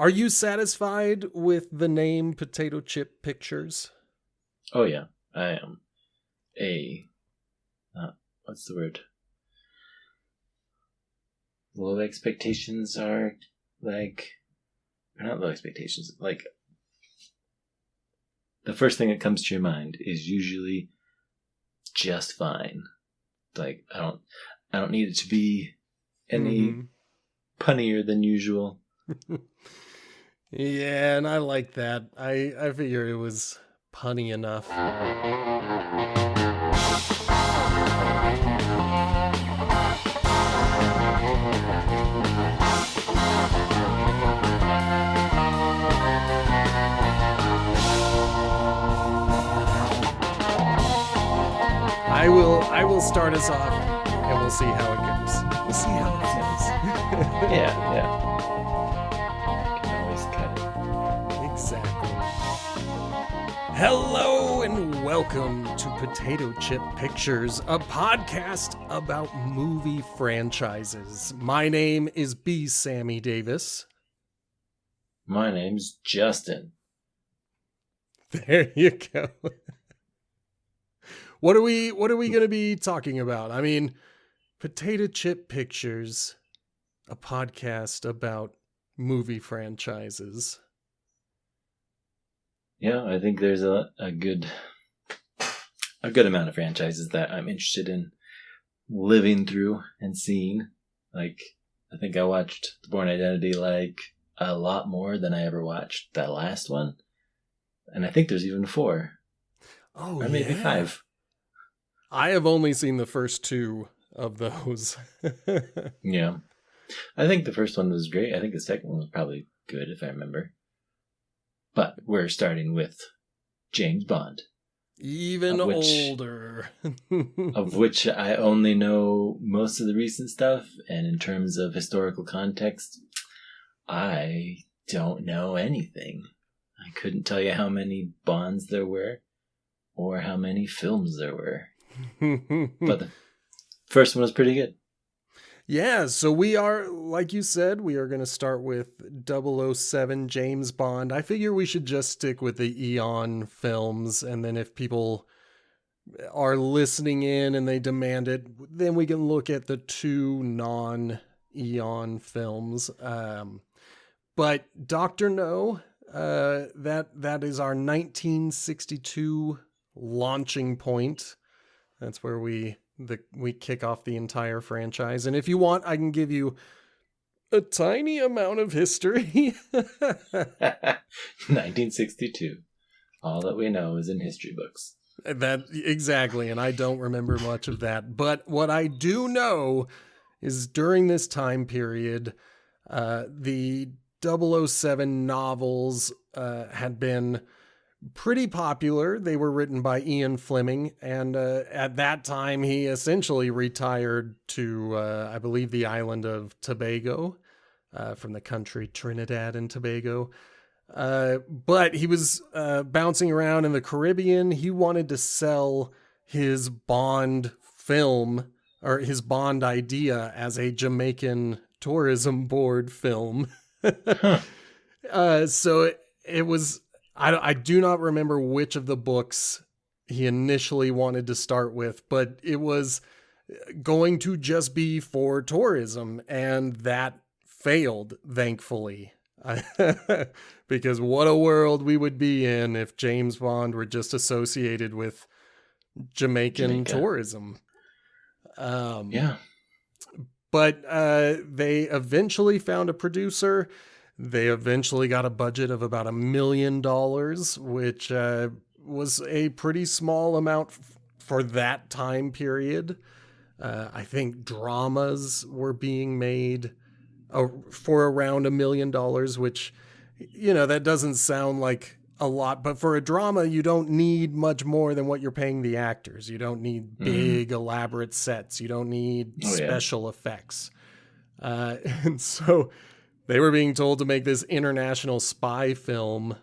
Are you satisfied with the name Potato Chip Pictures? Oh yeah, I am. What's the word? Low expectations are not low expectations. Like, the first thing that comes to your mind is usually just fine. Like, I don't need it to be any punnier than usual. Yeah, and I like that. I figure it was punny enough. I will start us off, and we'll see how it goes. We'll see how it goes. Yeah. Can always cut it. Exactly. Hello and welcome to Potato Chip Pictures, a podcast about movie franchises. My name is B. Sammy Davis. My name's Justin. There you go. What are we going to be talking about? I mean, Potato Chip Pictures, a podcast about movie franchises. Yeah, I think there's a good amount of franchises that I'm interested in living through and seeing. Like, I think I watched The Bourne Identity like a lot more than I ever watched that last one. And I think there's even 4. Oh, or maybe 5. I have only seen the first 2 of those. Yeah. I think the first one was great. I think the second one was probably good, if I remember. But we're starting with James Bond. Even older. Of which I only know most of the recent stuff. And in terms of historical context, I don't know anything. I couldn't tell you how many Bonds there were or how many films there were. But the first one was pretty good. Yeah, so we are, like you said, we are going to start with 007 James Bond. I figure we should just stick with the Eon films, and then if people are listening in and they demand it, then we can look at the 2 non-Eon films. But Dr. No, that is our 1962 launching point. That's where we kick off the entire franchise. And if you want, I can give you a tiny amount of history. 1962. All that we know is in history books. That exactly, and I don't remember much of that. But what I do know is during this time period, the 007 novels had been pretty popular. They were written by Ian Fleming, and at that time he essentially retired to, I believe, the island of Tobago, from the country Trinidad and Tobago. But he was bouncing around in the Caribbean. He wanted to sell his Bond film, or his Bond idea, as a Jamaican tourism board film. So it was... I do not remember which of the books he initially wanted to start with, but it was going to just be for tourism, and that failed, thankfully. Because what a world we would be in if James Bond were just associated with Jamaica tourism. Yeah. But they eventually found a producer. They eventually got a budget of about $1 million, which was a pretty small amount for that time period. I think dramas were being made for around $1 million, which, you know, that doesn't sound like a lot. But for a drama, you don't need much more than what you're paying the actors. You don't need big, elaborate sets. You don't need special effects. And so... they were being told to make this international spy film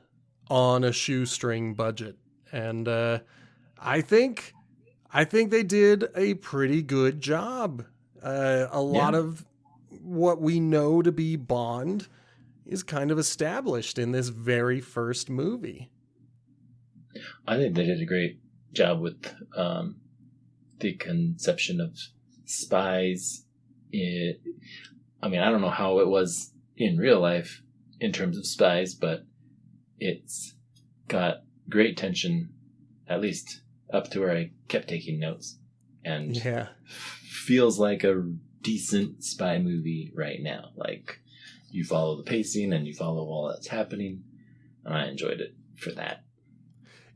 on a shoestring budget. And I think they did a pretty good job. A lot of what we know to be Bond is kind of established in this very first movie. I think they did a great job with the conception of spies. I don't know how it was in real life in terms of spies, but it's got great tension, at least up to where I kept taking notes, and feels like a decent spy movie right now. Like, you follow the pacing and you follow all that's happening, and I enjoyed it for that.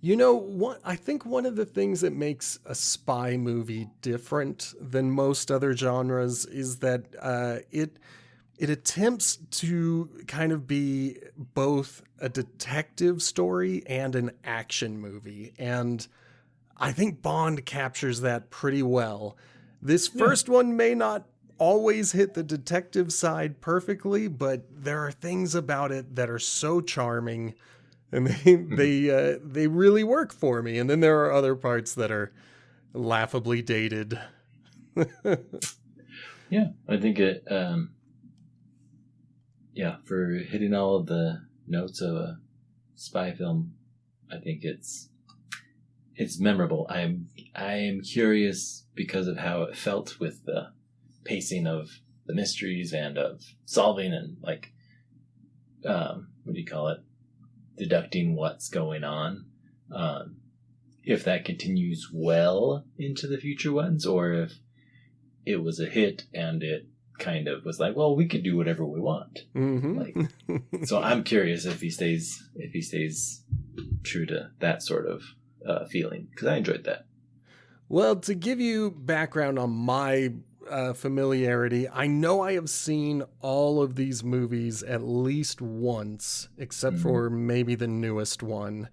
You know, I think one of the things that makes a spy movie different than most other genres is that it attempts to kind of be both a detective story and an action movie. And I think Bond captures that pretty well. This first one may not always hit the detective side perfectly, but there are things about it that are so charming, and they really work for me. And then there are other parts that are laughably dated. Yeah, I think it. For hitting all of the notes of a spy film, I think it's memorable. I am curious because of how it felt with the pacing of the mysteries and of solving and what do you call it? Deducting what's going on. If that continues well into the future ones, or if it was a hit and it kind of was like, well, we could do whatever we want. Mm-hmm. So I'm curious if he stays true to that sort of feeling, because I enjoyed that. Well, to give you background on my familiarity, I know I have seen all of these movies at least once, except for maybe the newest one.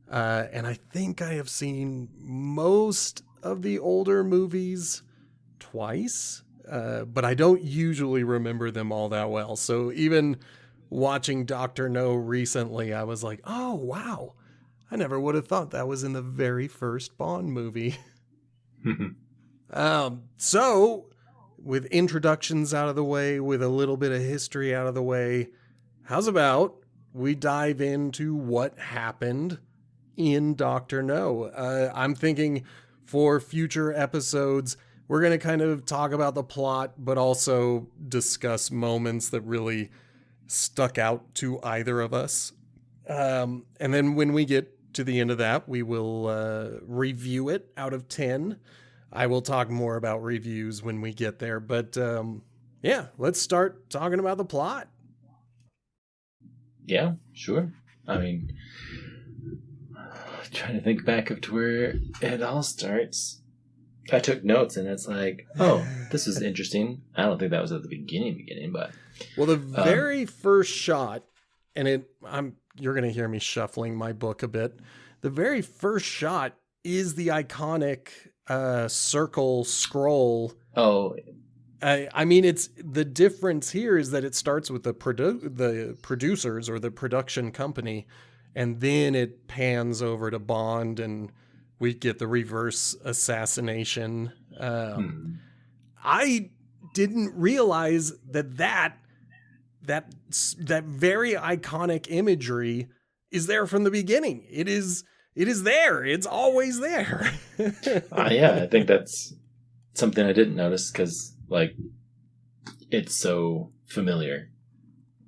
And I think I have seen most of the older movies twice, but I don't usually remember them all that well. So even watching Dr. No recently, I was like, oh, wow. I never would have thought that was in the very first Bond movie. So, with introductions out of the way, with a little bit of history out of the way, how's about we dive into what happened in Dr. No? I'm thinking for future episodes, we're going to kind of talk about the plot, but also discuss moments that really stuck out to either of us. And then when we get to the end of that, we will review it out of 10. I will talk more about reviews when we get there. But let's start talking about the plot. Yeah, sure. I mean, trying to think back up to where it all starts. I took notes, and it's like, oh, this is interesting. I don't think that was at the beginning, but... Well, the very first shot, and you're going to hear me shuffling my book a bit. The very first shot is the iconic circle scroll. Oh, I mean, it's the difference here is that it starts with the producers or the production company, and then it pans over to Bond, and we get the reverse assassination. I didn't realize that very iconic imagery is there from the beginning. It is there. It's always there. I think that's something I didn't notice because, it's so familiar.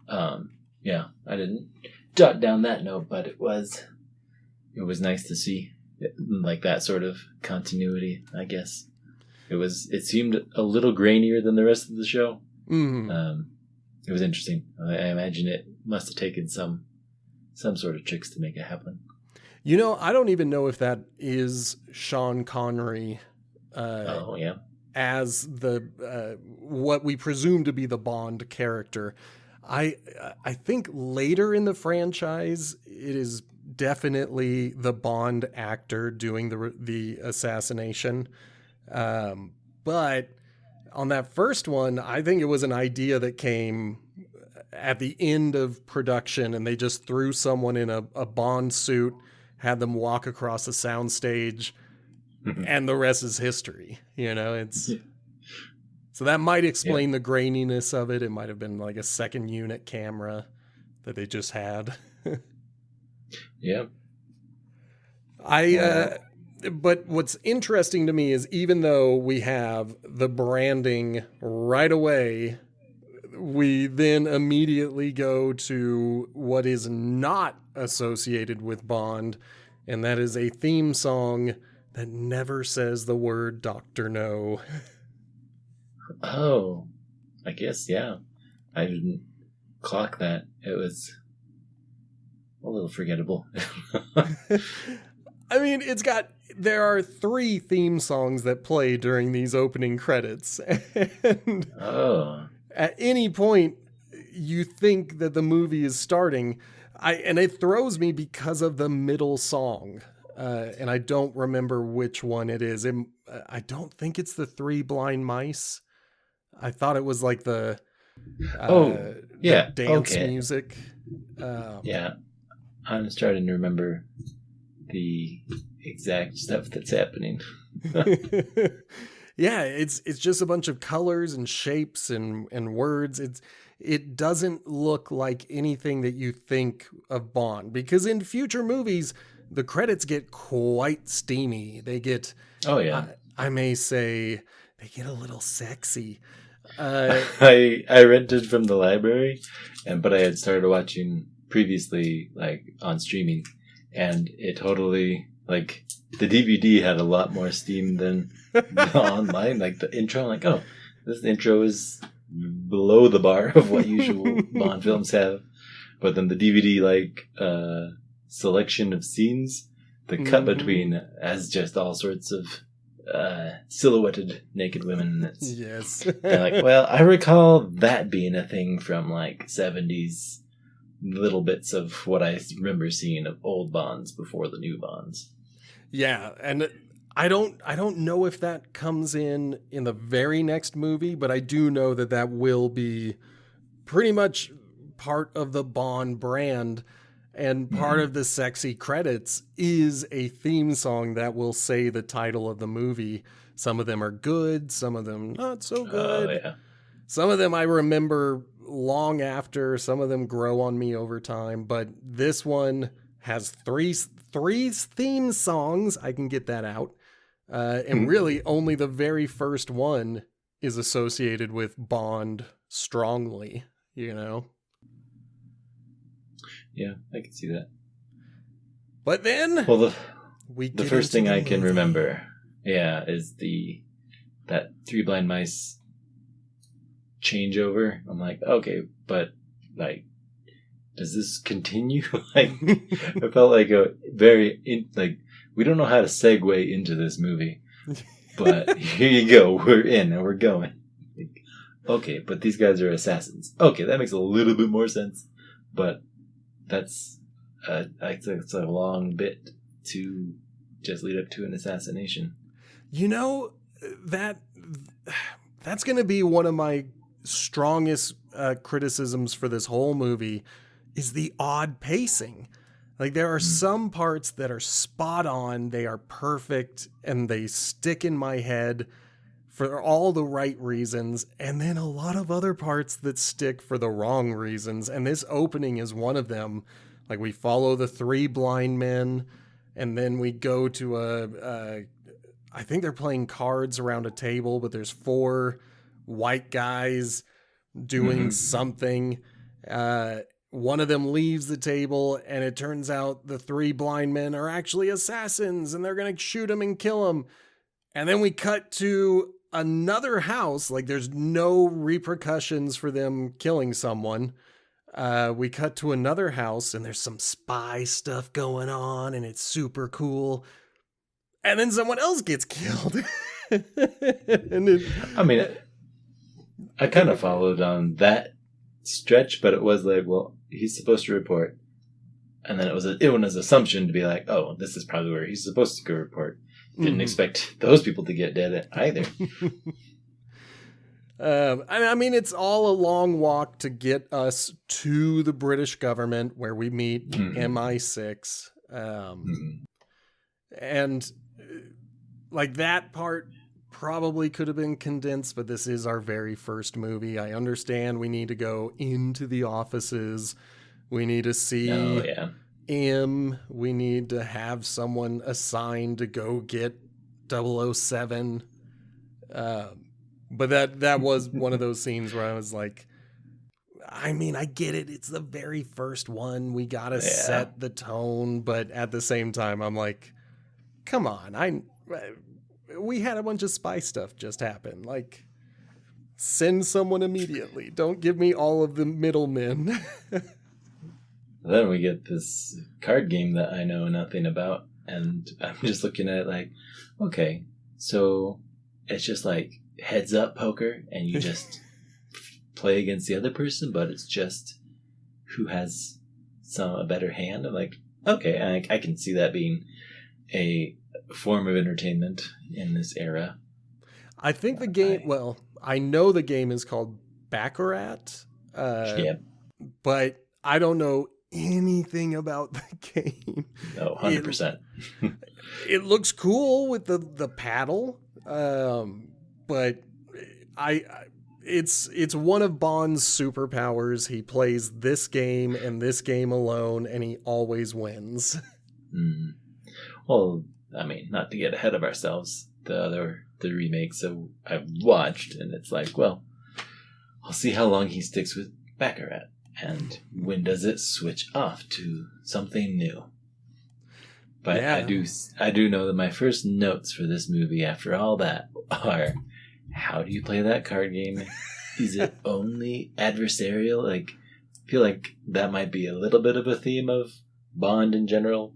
I didn't jot down that note, but it was nice to see that sort of continuity, I guess. It seemed a little grainier than the rest of the show. Mm-hmm. It was interesting. I imagine it must have taken some sort of tricks to make it happen. You know, I don't even know if that is Sean Connery. As the what we presume to be the Bond character. I think later in the franchise, it is definitely the Bond actor doing the assassination. But on that first one, I think it was an idea that came at the end of production, and they just threw someone in a Bond suit, had them walk across a soundstage, and the rest is history. So that might explain the graininess of it. It might have been like a second unit camera. that they just had. Yeah. But what's interesting to me is even though we have the branding right away, we then immediately go to what is not associated with Bond, and that is a theme song that never says the word Dr. No. Oh, I guess, yeah. I didn't clock that. It was a little forgettable. I mean, there are 3 theme songs that play during these opening credits. And Oh. at any point, you think that the movie is starting. And it throws me because of the middle song. And I don't remember which one it is. I don't think it's the 3 Blind Mice. I thought it was like the dance music. Yeah. I'm starting to remember the exact stuff that's happening. Yeah, it's just a bunch of colors and shapes and words. It doesn't look like anything that you think of Bond, because in future movies the credits get quite steamy. They get, oh yeah, I may say, they get a little sexy. I rented from the library, but I had started watching previously, like on streaming, and it totally, like, the DVD had a lot more steam than the online. Like the intro, I'm like, oh, this intro is below the bar of what usual Bond films have. But then the DVD, selection of scenes, the cut between has just all sorts of silhouetted naked women. Yes. Like, well, I recall that being a thing from like 70s, little bits of what I remember seeing of old Bonds before the new Bonds. Yeah, and I don't know if that comes in the very next movie, but I do know that will be pretty much part of the Bond brand, and part of the sexy credits is a theme song that will say the title of the movie. Some of them are good, some of them not so good. Oh, yeah. Some of them I remember long after, some of them grow on me over time, but this one has three theme songs. I can get that out. And really only the very first one is associated with Bond strongly, you know? Yeah, I can see that. But then, well, the first thing I can remember, is that 3 Blind Mice changeover. I'm like, okay, but like, does this continue? Like, I felt like we don't know how to segue into this movie, but here you go, we're in and we're going. Like, okay, but these guys are assassins. Okay, that makes a little bit more sense, but that's it's a long bit to just lead up to an assassination. You know, that's going to be one of my strongest criticisms for this whole movie, is the odd pacing. Like, there are some parts that are spot on, they are perfect, and they stick in my head for all the right reasons, and then a lot of other parts that stick for the wrong reasons, and this opening is one of them. Like, we follow the 3 blind men, and then we go to I think they're playing cards around a table, but there's 4 white guys doing something. One of them leaves the table, and it turns out the 3 blind men are actually assassins, and they're going to shoot him and kill him. And then we cut to another house. Like, there's no repercussions for them killing someone. We cut to another house, and there's some spy stuff going on, and it's super cool. And then someone else gets killed. I kind of followed on that stretch, but it was like, well, he's supposed to report, and then it was an assumption to be like, oh, this is probably where he's supposed to go report. Didn't expect those people to get dead either. I mean, it's all a long walk to get us to the British government, where we meet MI6. And like, that part probably could have been condensed, but this is our very first movie. I understand we need to go into the offices. We need to see Oh, yeah. We need to have someone assigned to go get 007. But that was one of those scenes where I was like, I mean, I get it. It's the very first one. We got to set the tone. But at the same time, I'm like, come on. We had a bunch of spy stuff just happen. Like, send someone immediately. Don't give me all of the middlemen. Then we get this card game that I know nothing about. And I'm just looking at it like, okay, so it's just like heads up poker and you just play against the other person, but it's just who has a better hand. I'm like, okay, I can see that being a form of entertainment in this era. I think the game, well, I know the game is called Baccarat. Yeah. But I don't know anything about the game. No, 100%. It looks cool with the paddle. But it's one of Bond's superpowers. He plays this game and this game alone, and he always wins. Well, I mean, not to get ahead of ourselves, the remakes that I've watched, and it's like, well, I'll see how long he sticks with Baccarat, and when does it switch off to something new. But yeah. I do know that my first notes for this movie after all that are, how do you play that card game? Is it only adversarial? Like, I feel like that might be a little bit of a theme of Bond in general.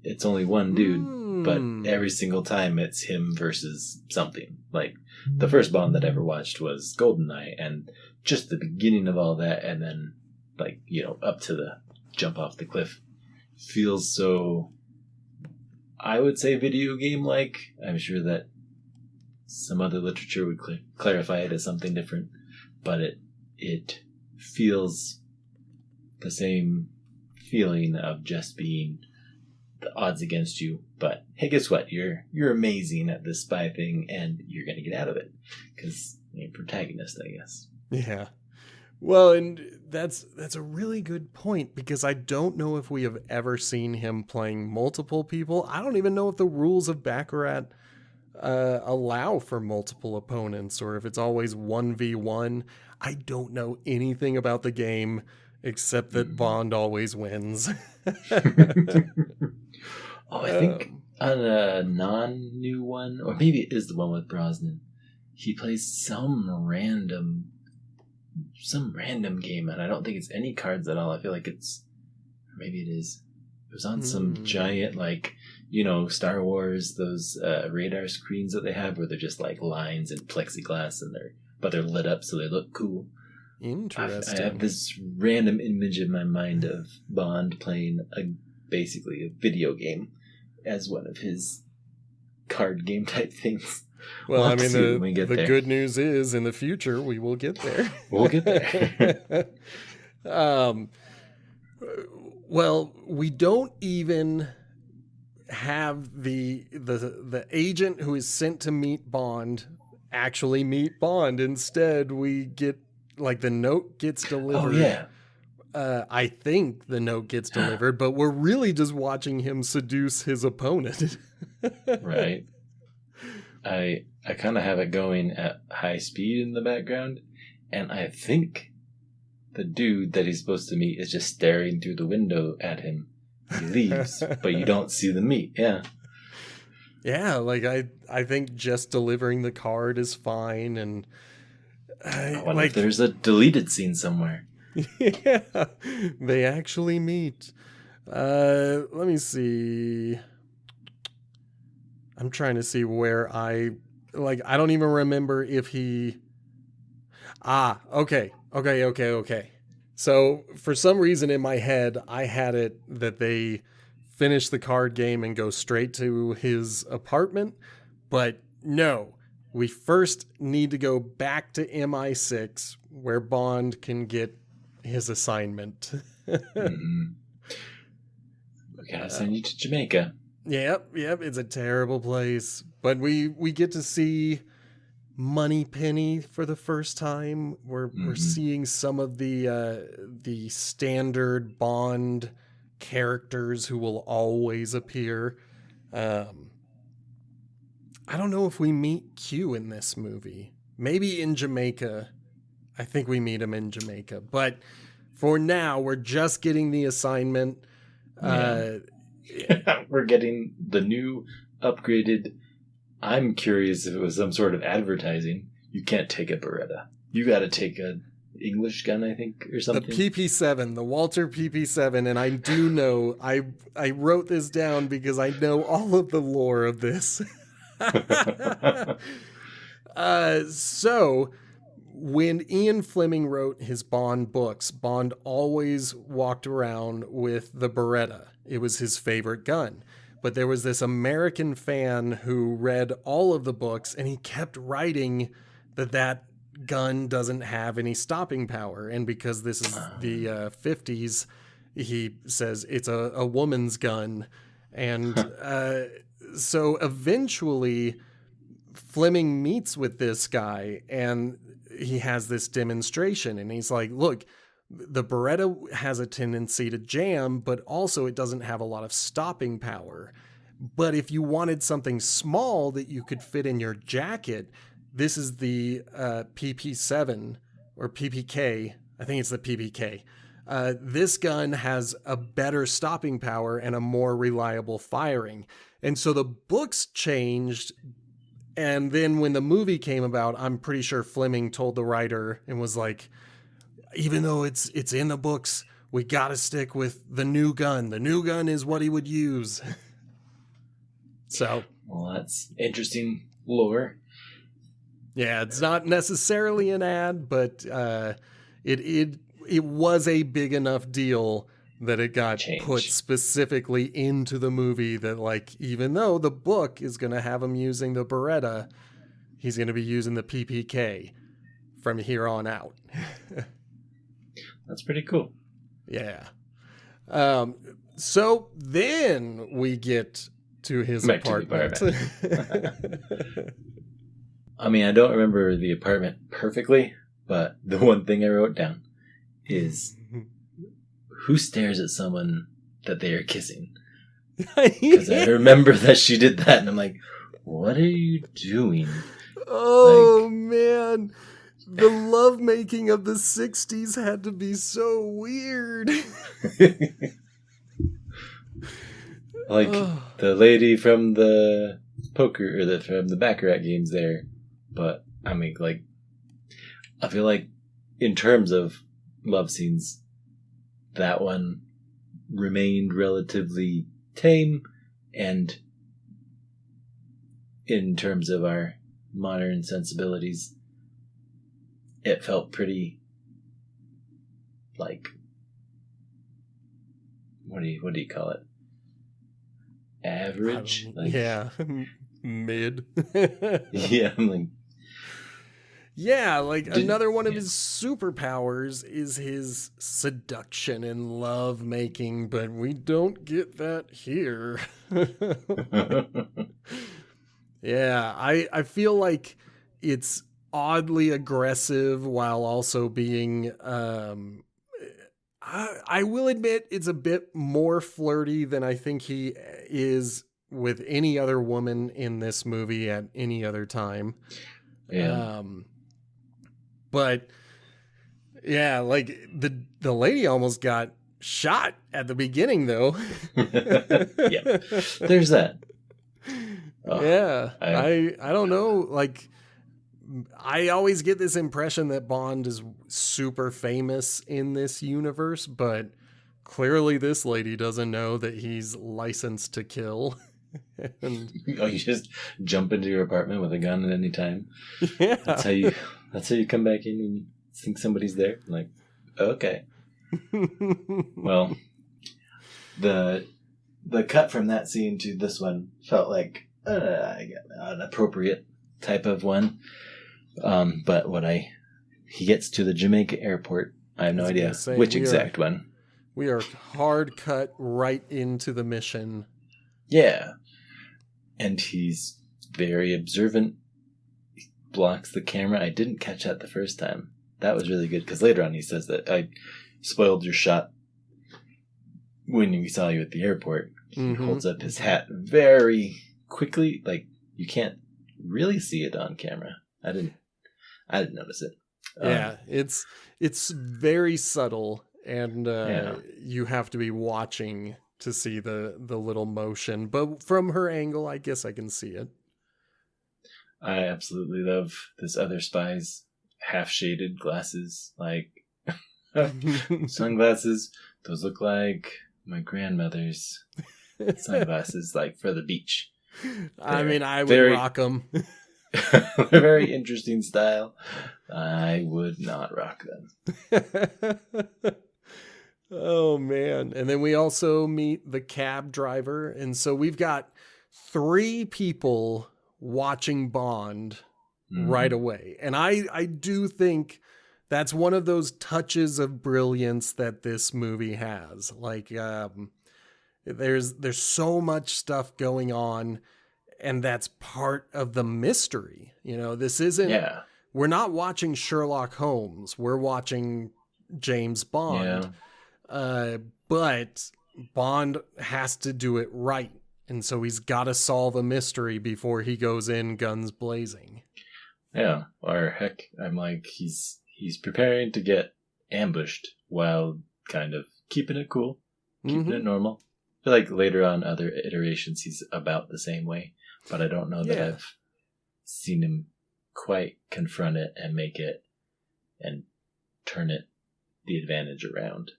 It's only one dude, but every single time it's him versus something. Like, the first Bond that I ever watched was GoldenEye, and just the beginning of all that, and then, like, you know, up to the jump off the cliff, feels so, I would say, video game-like. I'm sure that some other literature would clarify it as something different, but it feels the same feeling of just being the odds against you, but hey, guess what? You're amazing at this spy thing, and you're gonna get out of it because you're a protagonist, I guess. Yeah. Well, and that's a really good point, because I don't know if we have ever seen him playing multiple people. I don't even know if the rules of Baccarat allow for multiple opponents, or if it's always 1v1. I don't know anything about the game except that Bond always wins. Oh, I think on a non-new one, or maybe it is the one with Brosnan, he plays some random game, and I don't think it's any cards at all. I feel like it's, or maybe it is. It was on some giant, like, you know, Star Wars, those radar screens that they have, where they're just like lines and plexiglass, and they're lit up so they look cool. Interesting. I have this random image in my mind of Bond playing basically a video game as one of his card game type things. Well, I mean, the good news is, in the future, we will get there. We'll get there. Well, we don't even have the agent who is sent to meet Bond actually meet Bond. Instead, we get, like, the note gets delivered. Oh, yeah. I think the note gets delivered, but we're really just watching him seduce his opponent. Right. I kind of have it going at high speed in the background, and I think the dude that he's supposed to meet is just staring through the window at him. He leaves, but you don't see the meet. Yeah. Yeah, like I think just delivering the card is fine, and I wonder if there's a deleted scene somewhere. Yeah, they actually meet. Let me see. I'm trying to see where I don't even remember if he... Okay. So for some reason in my head, I had it that they finish the card game and go straight to his apartment. But no, we first need to go back to MI6 where Bond can get his assignment. Mm-hmm. We gotta send you to Jamaica. Yep, it's a terrible place. But we get to see Moneypenny for the first time. We're seeing some of the standard Bond characters who will always appear. I don't know if we meet Q in this movie. Maybe in Jamaica. I think we meet him in Jamaica. But for now, we're just getting the assignment. Yeah. We're getting the new upgraded. I'm curious if it was some sort of advertising. You can't take a Beretta. You got to take a English gun, I think, or something. The PP7, the Walter PP7, and I do know, I wrote this down because I know all of the lore of this. So, when Ian Fleming wrote his Bond books, Bond always walked around with the Beretta. It was his favorite gun. But there was this American fan who read all of the books, and he kept writing that gun doesn't have any stopping power. And because this is the 50s, he says it's a woman's gun. And so eventually Fleming meets with this guy, and he has this demonstration, and he's like, look, the Beretta has a tendency to jam, but also it doesn't have a lot of stopping power. But if you wanted something small that you could fit in your jacket, this is the PP7 or PPK. I think it's the PPK. This gun has a better stopping power and a more reliable firing. And so the books changed. And then when the movie came about, I'm pretty sure Fleming told the writer and was like, even though it's in the books, we got to stick with the new gun. The new gun is what he would use. So, well, that's interesting lore. Yeah, it's not necessarily an ad, but it was a big enough deal that it got put specifically into the movie that, like, even though the book is going to have him using the Beretta, he's going to be using the PPK from here on out. That's pretty cool. Yeah. So then we get to his apartment. I mean, I don't remember the apartment perfectly, but the one thing I wrote down is who stares at someone that they are kissing? Because I remember that she did that, and I'm like, what are you doing? Oh, man. The lovemaking of the 60s had to be so weird. Like the lady from the poker, or from the Baccarat games there. But, I mean, like, I feel like in terms of love scenes, that one remained relatively tame, and in terms of our modern sensibilities, it felt pretty, like, what do you call it? Average? Like, yeah. Mid. Yeah, I'm like... Yeah, like another one of his superpowers is his seduction and love making, but we don't get that here. Yeah, I feel like it's oddly aggressive while also being I will admit it's a bit more flirty than I think he is with any other woman in this movie at any other time. Yeah. But yeah, like the lady almost got shot at the beginning though. Yeah. There's that. Yeah. I don't know, like I always get this impression that Bond is super famous in this universe, but clearly this lady doesn't know that he's licensed to kill. And, you just jump into your apartment with a gun at any time. Yeah. That's how you come back in and you think somebody's there. I'm like, okay. Well, the cut from that scene to this one felt like an appropriate type of one. But he gets to the Jamaica airport, I have no idea which exact one. We are hard cut right into the mission. Yeah. And he's very observant. blocks the camera. I didn't catch that the first time. That was really good because later on he says that I spoiled your shot when we saw you at the airport. He holds up his hat very quickly, like you can't really see it on camera. I didn't notice it. Yeah, it's very subtle, and you have to be watching to see the little motion. But from her angle, I guess I can see it. I absolutely love this other spy's half-shaded glasses, like sunglasses. Those look like my grandmother's sunglasses, like for the beach. I mean, I would rock them. They're very interesting style. I would not rock them. Oh, man. And then we also meet the cab driver. And so we've got 3 people watching Bond right away. And I do think that's one of those touches of brilliance that this movie has. Like, there's so much stuff going on, and that's part of the mystery. You know, this isn't, we're not watching Sherlock Holmes. We're watching James Bond. But Bond has to do it right. And so he's got to solve a mystery before he goes in guns blazing. Yeah. Or heck, I'm like, he's preparing to get ambushed while kind of keeping it cool, keeping it normal. I feel like later on other iterations, he's about the same way, but I don't know that I've seen him quite confront it and make it and turn it the advantage around.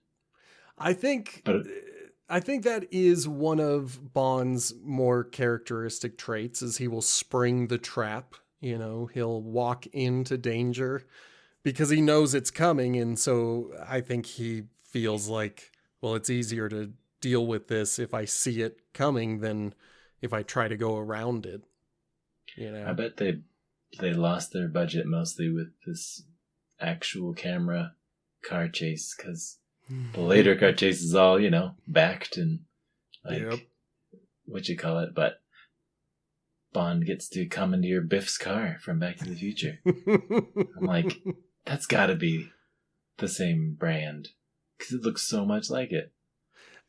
I think that is one of Bond's more characteristic traits, is he will spring the trap. You know, he'll walk into danger because he knows it's coming. And so I think he feels like, well, it's easier to deal with this if I see it coming than if I try to go around it. You know, I bet they lost their budget mostly with this actual camera car chase, because the later car chase is all, you know, backed and like what you call it, but Bond gets to commandeer Biff's car from Back to the Future. I'm like, that's got to be the same brand because it looks so much like it.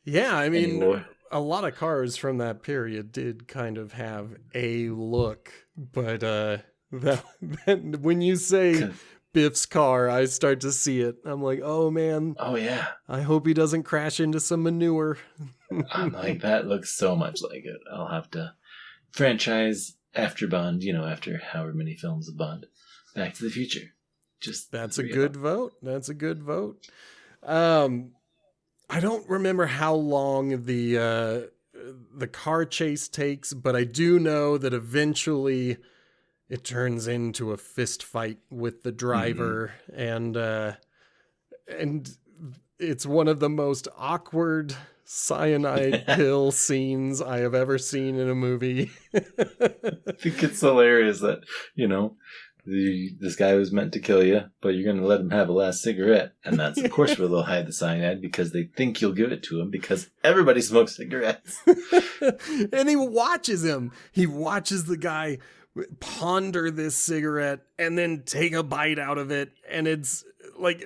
Yeah, I mean, a lot of cars from that period did kind of have a look, but when you say Biff's car, I start to see it. I'm like, oh man. Oh yeah. I hope he doesn't crash into some manure. I'm like, that looks so much like it. I'll have to franchise after Bond, you know, after however many films of Bond. Back to the Future. That's a good vote. That's a good vote. I don't remember how long the car chase takes, but I do know that eventually it turns into a fist fight with the driver, and it's one of the most awkward cyanide pill scenes I have ever seen in a movie. I think it's hilarious that, you know, this guy was meant to kill you, but you're going to let him have a last cigarette. And that's, of course, where they'll hide the cyanide, because they think you'll give it to him because everybody smokes cigarettes. And he watches him. He watches the guy ponder this cigarette and then take a bite out of it. And it's like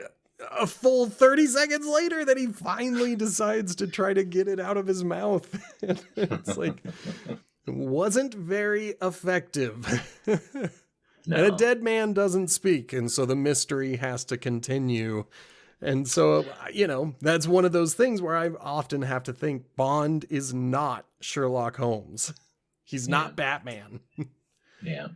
a full 30 seconds later that he finally decides to try to get it out of his mouth. It's like, it wasn't very effective. No. And a dead man doesn't speak, and so the mystery has to continue. And so, you know, that's one of those things where I often have to think Bond is not Sherlock Holmes. He's not Batman. Yeah.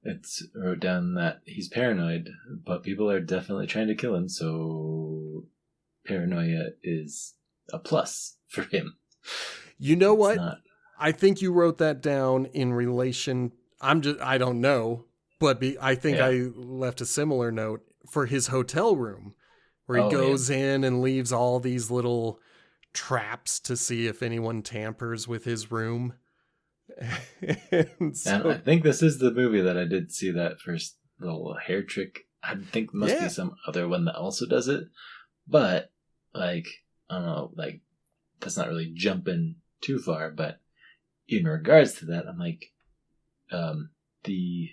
It's wrote down that he's paranoid, but people are definitely trying to kill him, so paranoia is a plus for him. You know what? I think you wrote that down in relation... I don't know, but I think I left a similar note for his hotel room, where he goes in and leaves all these little traps to see if anyone tampers with his room. And I think this is the movie that I did see that first little hair trick. I think there must be some other one that also does it, but like, I don't know, like, that's not really jumping too far, but in regards to that, I'm like, the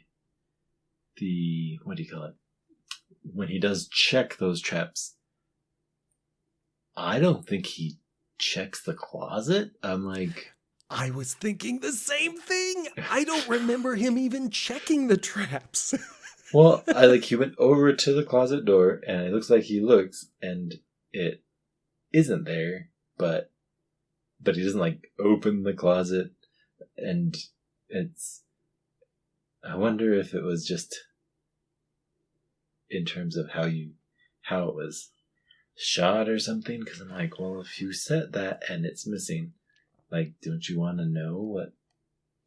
what do you call it? When he does check those traps, I don't think he checks the closet. I'm like, I was thinking the same thing. I don't remember him even checking the traps. well, he went over to the closet door, and it looks like he looks, and it isn't there, but he doesn't like open the closet, and it's. I wonder if it was just in terms of how it was shot or something, because I'm like, well, if you set that and it's missing, like, don't you want to know what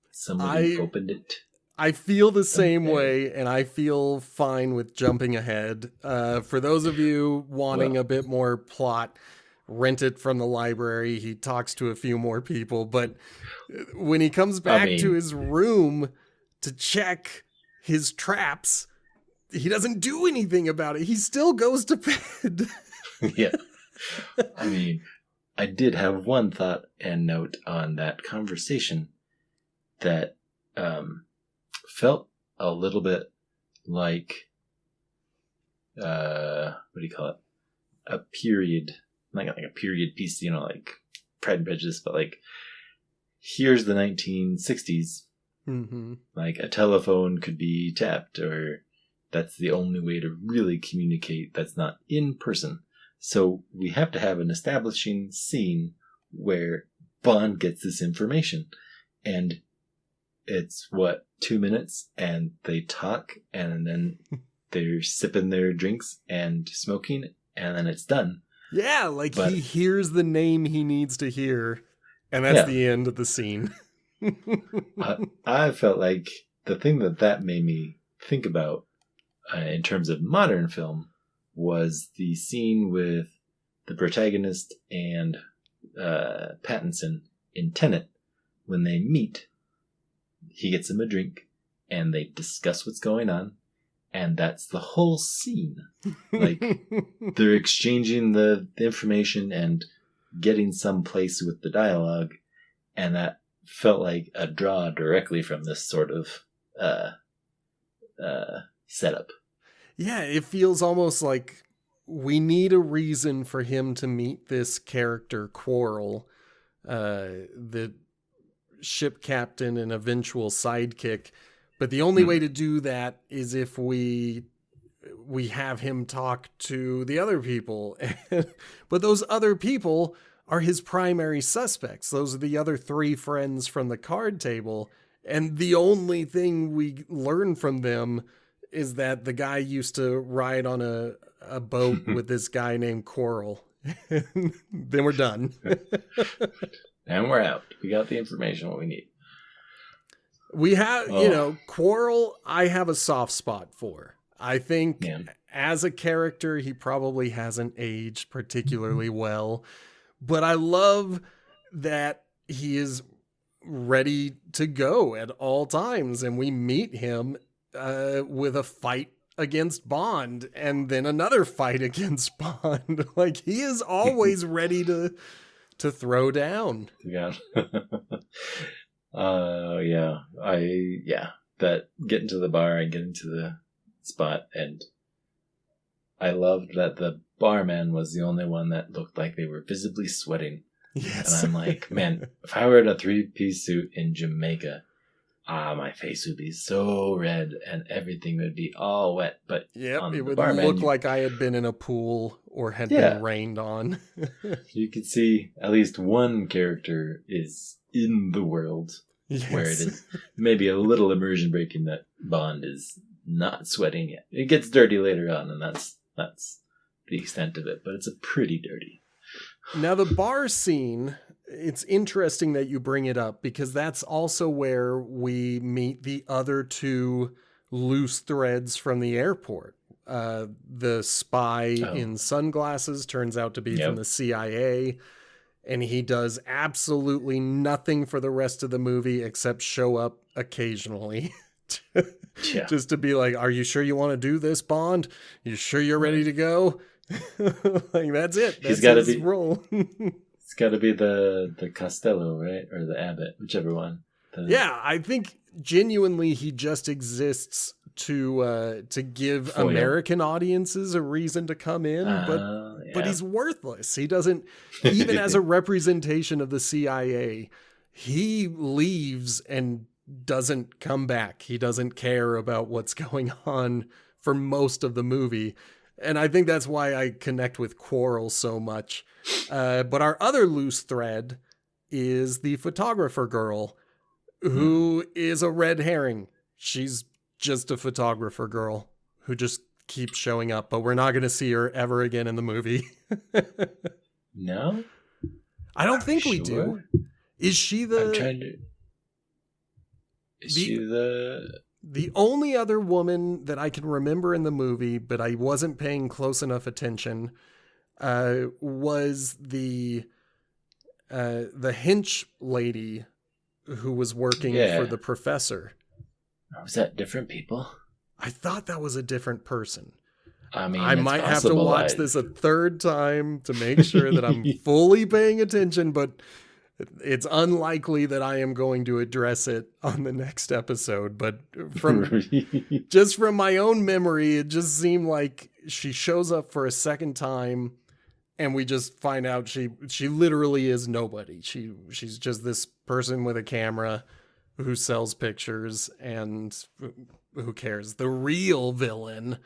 somebody opened it? I feel the same way, and I feel fine with jumping ahead. For those of you wanting a bit more plot, rent it from the library. He talks to a few more people, but when he comes back to his room to check his traps, he doesn't do anything about it. He still goes to bed. Yeah. I mean, I did have one thought and note on that conversation that felt a little bit like, what do you call it? A period, like a period piece, like Pride and Prejudice, but like, here's the 1960s. Mm-hmm. Like a telephone could be tapped, or that's the only way to really communicate that's not in person. So we have to have an establishing scene where Bond gets this information. And it's 2 minutes, and they talk, and then they're sipping their drinks and smoking, and then it's done. Yeah, he hears the name he needs to hear, and that's the end of the scene. I felt like the thing that made me think about in terms of modern film was the scene with the protagonist and Pattinson in Tenet. When they meet, he gets him a drink, and they discuss what's going on, and that's the whole scene. Like, they're exchanging the information and getting someplace with the dialogue, and that felt like a draw directly from this sort of setup. Yeah, it feels almost like we need a reason for him to meet this character, Quarrel, the ship captain and eventual sidekick. But the only way to do that is if we have him talk to the other people. But those other people are his primary suspects. Those are the other 3 friends from the card table. And the only thing we learn from them is that the guy used to ride on a boat with this guy named Quarrel. Then we're done. And we're out. We got the information what we need. We have, Quarrel, I have a soft spot for. I think as a character, he probably hasn't aged particularly well. But I love that he is ready to go at all times. And we meet him with a fight against Bond and then another fight against Bond. Like, he is always ready to throw down. Yeah. That getting to the bar and getting to the spot, and I loved that the barman was the only one that looked like they were visibly sweating. Yes. And I'm like, man, if I were in a 3-piece suit in Jamaica, my face would be so red and everything would be all wet. But it would look like I had been in a pool or had been rained on. You could see at least one character is in the world, where it is maybe a little immersion breaking that Bond is not sweating yet. It gets dirty later on, and that's the extent of it, but it's a pretty dirty. Now, the bar scene, it's interesting that you bring it up, because that's also where we meet the other 2 loose threads from the airport. The spy in sunglasses turns out to be from the CIA, and he does absolutely nothing for the rest of the movie except show up occasionally. Just to be like, are you sure you want to do this, Bond? You sure you're ready to go? Like, that's it. That's his role. It's got to be the Costello, right? Or the Abbott, whichever one. Yeah, I think genuinely he just exists to give Foil. American audiences a reason to come in, but he's worthless. He doesn't, even as a representation of the CIA, he leaves and doesn't come back. He doesn't care about what's going on for most of the movie. And I think that's why I connect with Quarrel so much. But our other loose thread is the photographer girl, who is a red herring. She's just a photographer girl who just keeps showing up, but we're not going to see her ever again in the movie. No? I don't think we do. Is she the... I'm trying to... Is she the... The only other woman that I can remember in the movie, but I wasn't paying close enough attention, was the hench lady who was working for the professor. Was that different people? I thought that was a different person. I mean, I might have to watch this a third time to make sure that I'm fully paying attention, but it's unlikely that I am going to address it on the next episode. But from just from my own memory, it just seemed like she shows up for a second time, and we just find out she literally is nobody. She's just this person with a camera who sells pictures, and who cares? The real villain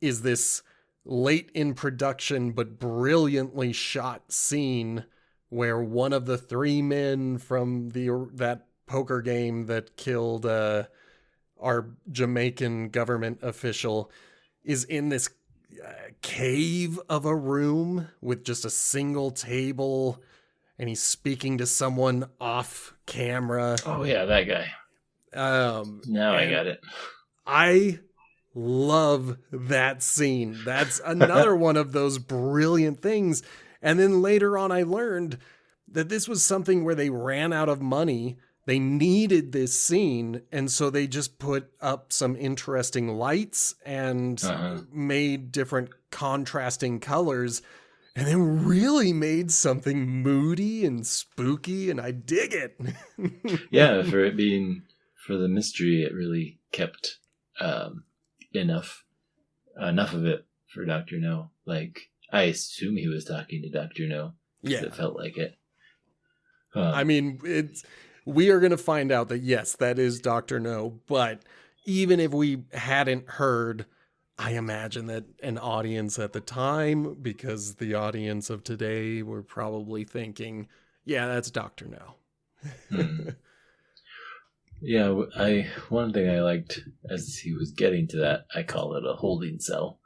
is this late in production but brilliantly shot scene where one of the three men from that poker game that killed our Jamaican government official is in this cave of a room with just a single table, and he's speaking to someone off camera. Oh yeah, that guy. Now I got it. I love that scene. That's another one of those brilliant things. And then later on, I learned that this was something where they ran out of money. They needed this scene, and so they just put up some interesting lights and made different contrasting colors, and then really made something moody and spooky, and I dig it. Yeah, for it being, for the mystery, it really kept enough of it for Dr. No. Like, I assume he was talking to Dr. No. Yeah. It felt like it. I mean, we are going to find out that, yes, that is Dr. No, but even if we hadn't heard, I imagine that an audience at the time, because the audience of today were probably thinking, yeah, that's Dr. No. Yeah, one thing I liked as he was getting to that, I call it a holding cell.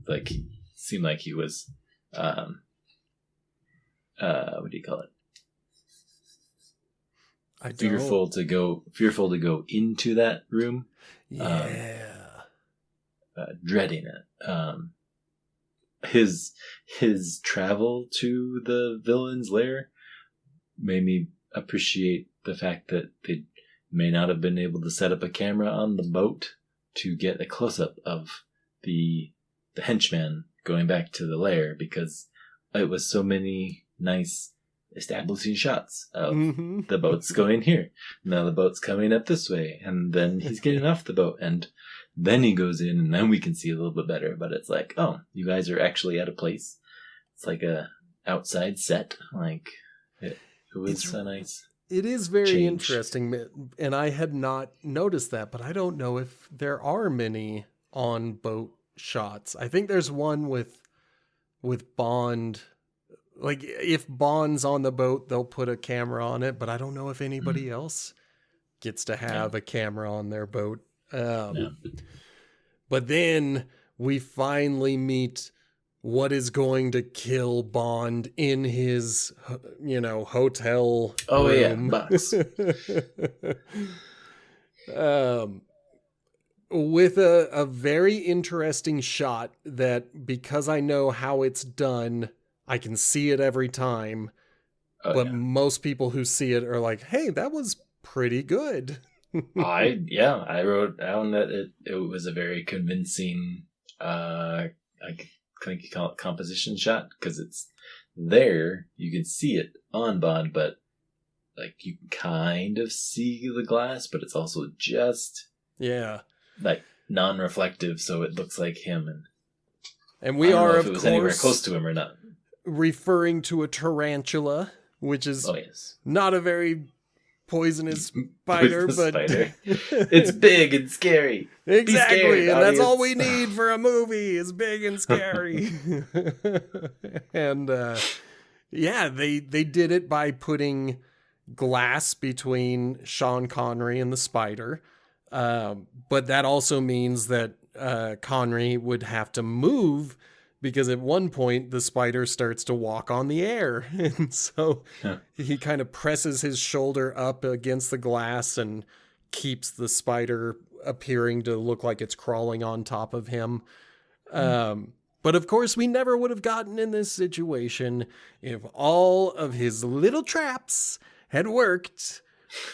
Like, it seemed like he was, what do you call it? Fearful to go into that room. Yeah. Dreading it. His travel to the villain's lair made me appreciate the fact that they may not have been able to set up a camera on the boat to get a close-up of the henchman going back to the lair, because it was so many nice establishing shots of the boat's going here. Now the boat's coming up this way, and then he's getting off the boat, and then he goes in, and then we can see a little bit better. But it's like, oh, you guys are actually at a place. It's like a outside set. Like, it was so nice. It is very interesting, and I had not noticed that, but I don't know if there are many on-boat shots. I think there's one with Bond. Like, if Bond's on the boat, they'll put a camera on it, but I don't know if anybody else gets to have a camera on their boat. But then we finally meet what is going to kill Bond in his, hotel room. Box. With a very interesting shot that, because I know how it's done, I can see it every time. Most people who see it are like, hey, that was pretty good. I wrote down that it was a very convincing, I think you call it composition shot, because it's there, you can see it on Bond, but like you can kind of see the glass, but it's also just Yeah. like non-reflective, so it looks like him. And we are, if of it was course, anywhere close to him or not. referring to a tarantula, which is Yes. not a very poisonous spider, but spider. It's big and scary. Exactly, scared, and that's all audience. we need for a movie is big and scary. And yeah, they did it by putting glass between Sean Connery and the spider. But that also means that Connery would have to move because at one point the spider starts to walk on the air. And so he kind of presses his shoulder up against the glass and keeps the spider appearing to look like it's crawling on top of him. But of course, we never would have gotten in this situation if all of his little traps had worked.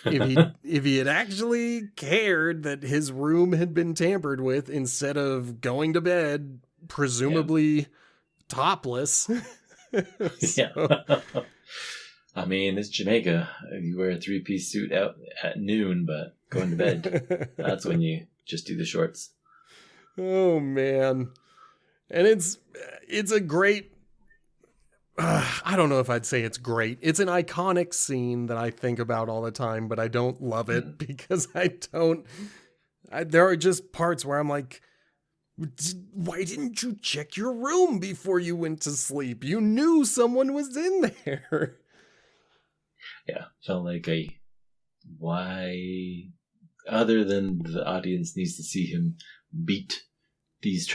If he had actually cared that his room had been tampered with instead of going to bed, presumably topless. Yeah. I mean, it's Jamaica. You wear a 3-piece suit out at noon, but going to bed, that's when you just do the shorts. Oh, man. And it's a great... I don't know if I'd say it's great. It's an iconic scene that I think about all the time, but I don't love it because there are just parts where I'm like, why didn't you check your room before you went to sleep? You knew someone was in there. Yeah, felt like why, other than the audience needs to see him beat these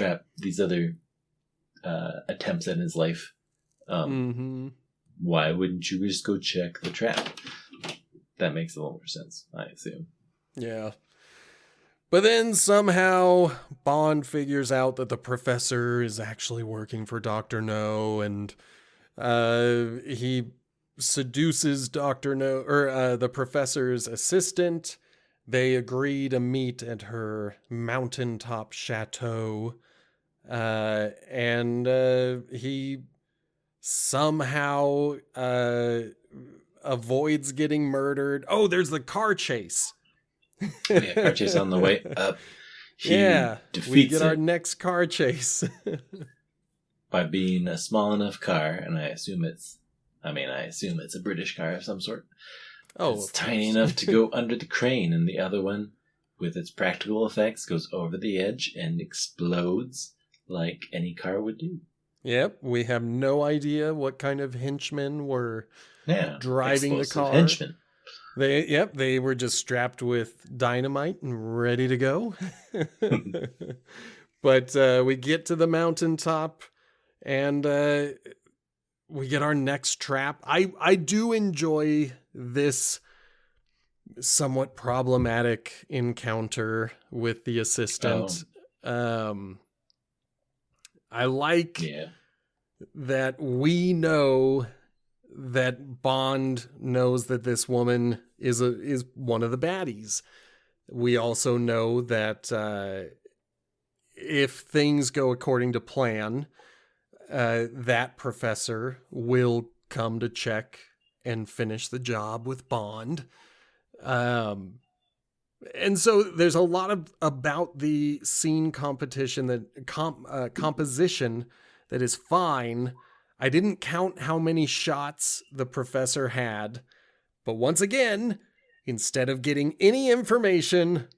other attempts at his life. Why wouldn't you just go check the trap? That makes a little more sense, I assume. Yeah. But then somehow Bond figures out that the professor is actually working for Dr. No, and he seduces Dr. No, or the professor's assistant. They agree to meet at her mountaintop chateau, and he somehow avoids getting murdered. Oh, there's the car chase. Yeah, car chase on the way up. He defeats we get our next car chase by being a small enough car, and I assume it's a British car of some sort. Oh, it's tiny enough to go under the crane, and the other one, with its practical effects, goes over the edge and explodes like any car would do. Yep, we have no idea what kind of henchmen were driving the car. Henchmen. They were just strapped with dynamite and ready to go. But we get to the mountaintop and we get our next trap. I do enjoy this somewhat problematic encounter with the assistant. I like that we know that Bond knows that this woman is one of the baddies. We also know that if things go according to plan, that professor will come to check and finish the job with Bond. And so there's a lot about the scene competition that composition that is fine. I didn't count how many shots the professor had, but once again, instead of getting any information,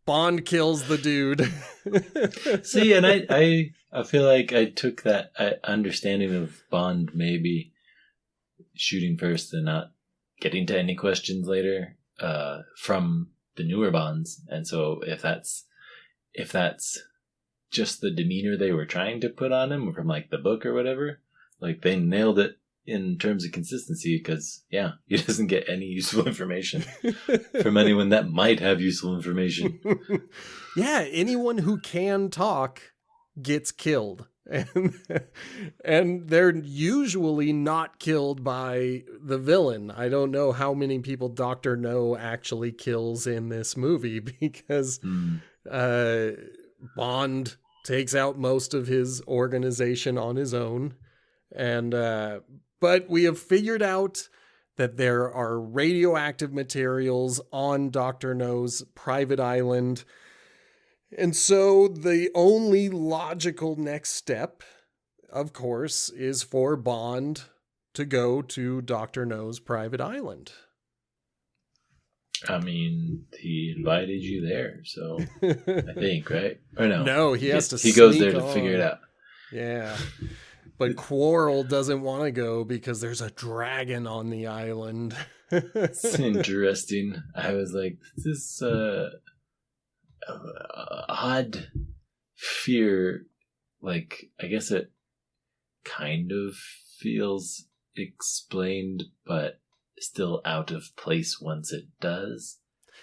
Bond kills the dude. See, and I feel like I took that understanding of Bond maybe shooting first and not getting to any questions later from the newer Bonds. And so if that's just the demeanor they were trying to put on him from like the book or whatever, like they nailed it in terms of consistency, because he doesn't get any useful information from anyone that might have useful information. Anyone who can talk gets killed. And they're usually not killed by the villain. I don't know how many people Dr. No actually kills in this movie, because Bond takes out most of his organization on his own. And but we have figured out that there are radioactive materials on Dr. No's private island. And so the only logical next step, of course, is for Bond to go to Dr. No's private island. I mean, he invited you there, so I think, right? Or no? No, he has to He goes sneak there to on. figure it out. Yeah. But Quarrel doesn't want to go because there's a dragon on the island. It's interesting. I was like, this odd fear. Like, I guess it kind of feels explained, but still out of place once it does.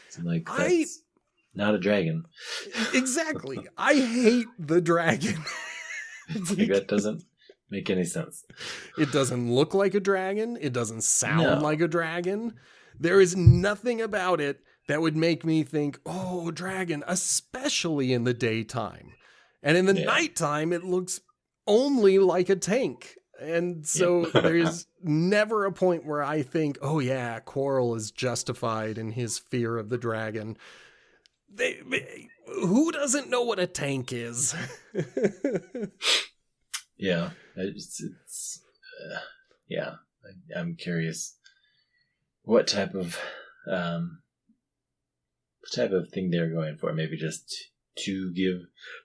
So I'm like, that's not a dragon. Exactly. I hate the dragon. Like, that doesn't make any sense. It doesn't look like a dragon. It doesn't sound like a dragon. There is nothing about it that would make me think, oh, dragon, especially in the daytime. And in the nighttime, it looks only like a tank. And so there's never a point where I think, oh yeah, Quarrel is justified in his fear of the dragon. Who doesn't know what a tank is? Yeah, I'm curious what type of thing they're going for. Maybe just to give,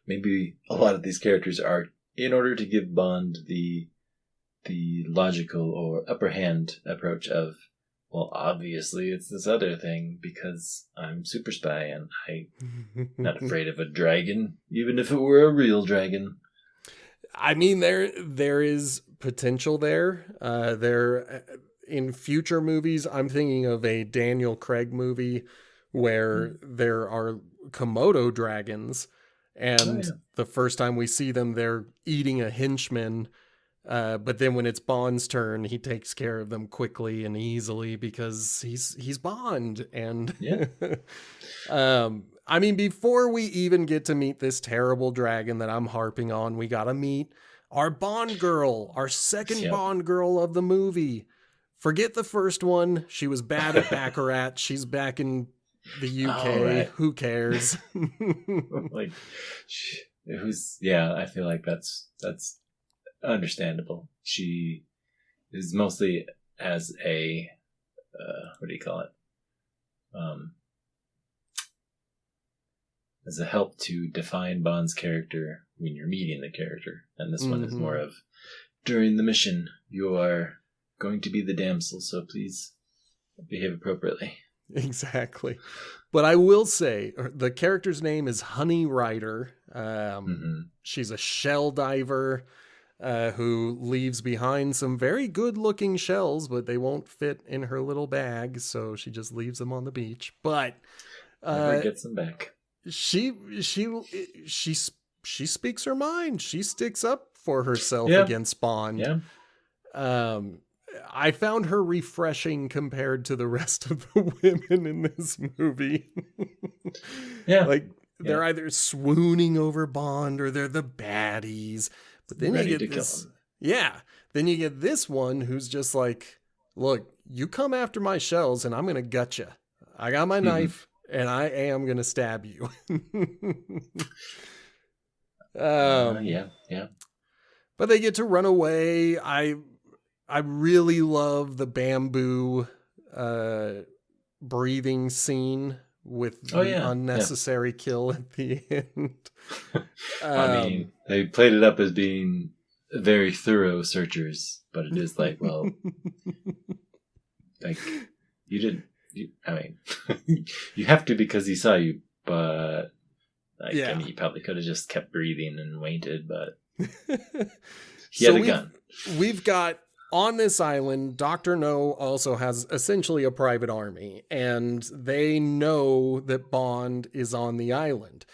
maybe a lot of these characters are in order to give Bond the logical or upper hand approach of, well, obviously it's this other thing because I'm super spy and I'm not afraid of a dragon, even if it were a real dragon. I mean, there is potential there. In future movies, I'm thinking of a Daniel Craig movie where there are Komodo dragons, and the first time we see them, they're eating a henchman. But then when it's Bond's turn, he takes care of them quickly and easily because he's Bond. And I mean, before we even get to meet this terrible dragon that I'm harping on, we got to meet our Bond girl, our second Bond girl of the movie. Forget the first one. She was bad at Baccarat. She's back in the UK. Right. Who cares? Like, I feel like that's understandable. She is mostly as a what do you call it? As a help to define Bond's character when you're meeting the character. And this one is more of, during the mission, you are going to be the damsel, so please behave appropriately. Exactly. But I will say, the character's name is Honey Rider. She's a shell diver who leaves behind some very good-looking shells, but they won't fit in her little bag, so she just leaves them on the beach. But never gets them back. She speaks her mind. She sticks up for herself against Bond. Yeah. I found her refreshing compared to the rest of the women in this movie. Like they're either swooning over Bond or they're the baddies. But then you get this. Then you get this one who's just like, look, you come after my shells and I'm going to gut you. I got my knife. And I am going to stab you. But they get to run away. I really love the bamboo breathing scene with the unnecessary kill at the end. I mean, they played it up as being very thorough searchers, but it is like, well, like you didn't. I mean, you have to because he saw you, but I mean, he probably could have just kept breathing and waited, but he had a gun. We've got, on this island, Dr. No also has essentially a private army, and they know that Bond is on the island.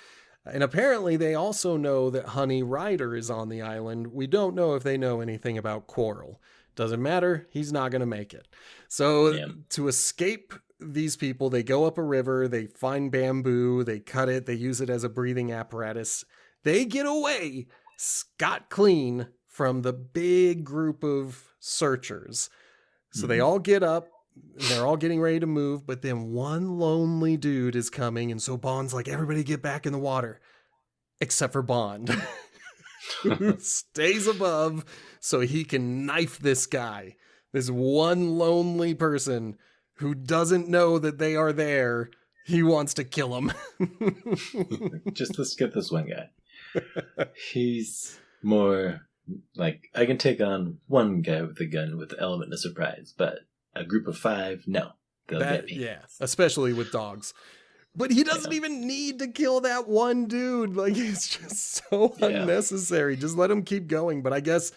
And apparently they also know that Honey Rider is on the island. We don't know if they know anything about Quarrel. Doesn't matter. He's not going to make it. So to escape these people, they go up a river, they find bamboo, they cut it, they use it as a breathing apparatus. They get away scot clean from the big group of searchers. So they all get up, they're all getting ready to move, but then one lonely dude is coming, and so Bond's like, everybody get back in the water. Except for Bond, who stays above so he can knife this guy. This one lonely person who doesn't know that they are there. He wants to kill him. Just let's get this one guy. He's more like, I can take on one guy with a gun with the element of surprise, but a group of 5, no. They'll get me. Yeah, especially with dogs. But he doesn't even need to kill that one dude. Like, it's just so unnecessary. Just let him keep going. But I guess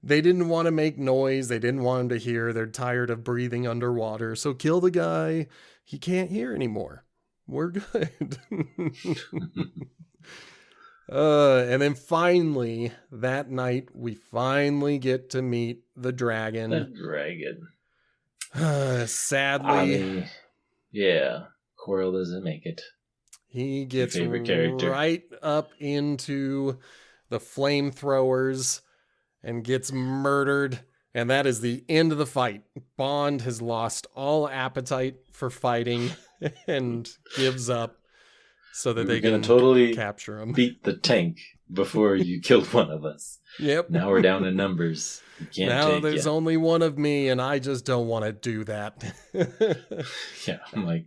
they didn't want to make noise. They didn't want him to hear. They're tired of breathing underwater. So kill the guy. He can't hear anymore. We're good. And then finally, that night, we finally get to meet the dragon. The dragon. Sadly. Yeah. Quirrell doesn't make it. He gets right up into the flamethrowers and gets murdered. And that is the end of the fight. Bond has lost all appetite for fighting and gives up so that they can totally capture him. Beat the tank before you killed one of us. Yep. Now we're down in numbers. Now there's only one of me, and I just don't want to do that. Yeah, I'm like,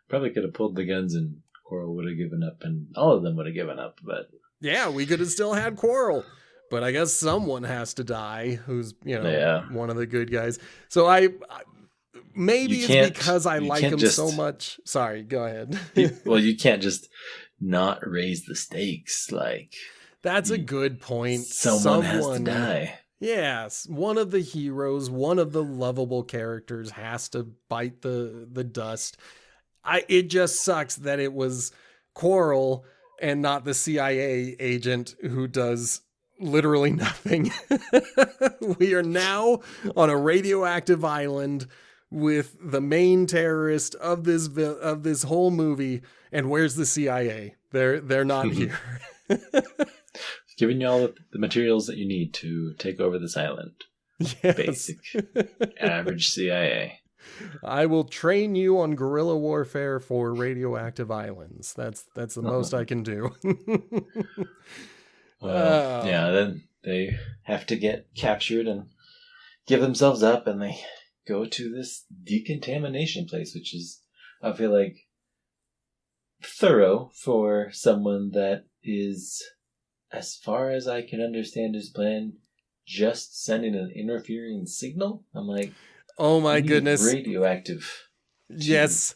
probably could have pulled the guns and Quirrell would have given up, and all of them would have given up, but... Yeah, we could have still had Quirrell. But I guess someone has to die who's, one of the good guys. So maybe it's because I like him so much. Sorry, go ahead. Well, you can't just not raise the stakes. Like, that's a good point. Someone has to die. Yes, one of the heroes, one of the lovable characters has to bite the dust. It just sucks that it was Quirrell and not the CIA agent who does literally nothing. We are now on a radioactive island with the main terrorist of this whole movie, and where's the CIA? They're not here. Giving you all the materials that you need to take over this island. Yes. Basic, average CIA. I will train you on guerrilla warfare for radioactive islands. That's the most I can do. Well, then they have to get captured and give themselves up, and they go to this decontamination place, which is, I feel like, thorough for someone that is, as far as I can understand his plan, just sending an interfering signal. I'm like, oh my goodness. Radioactive. Yes.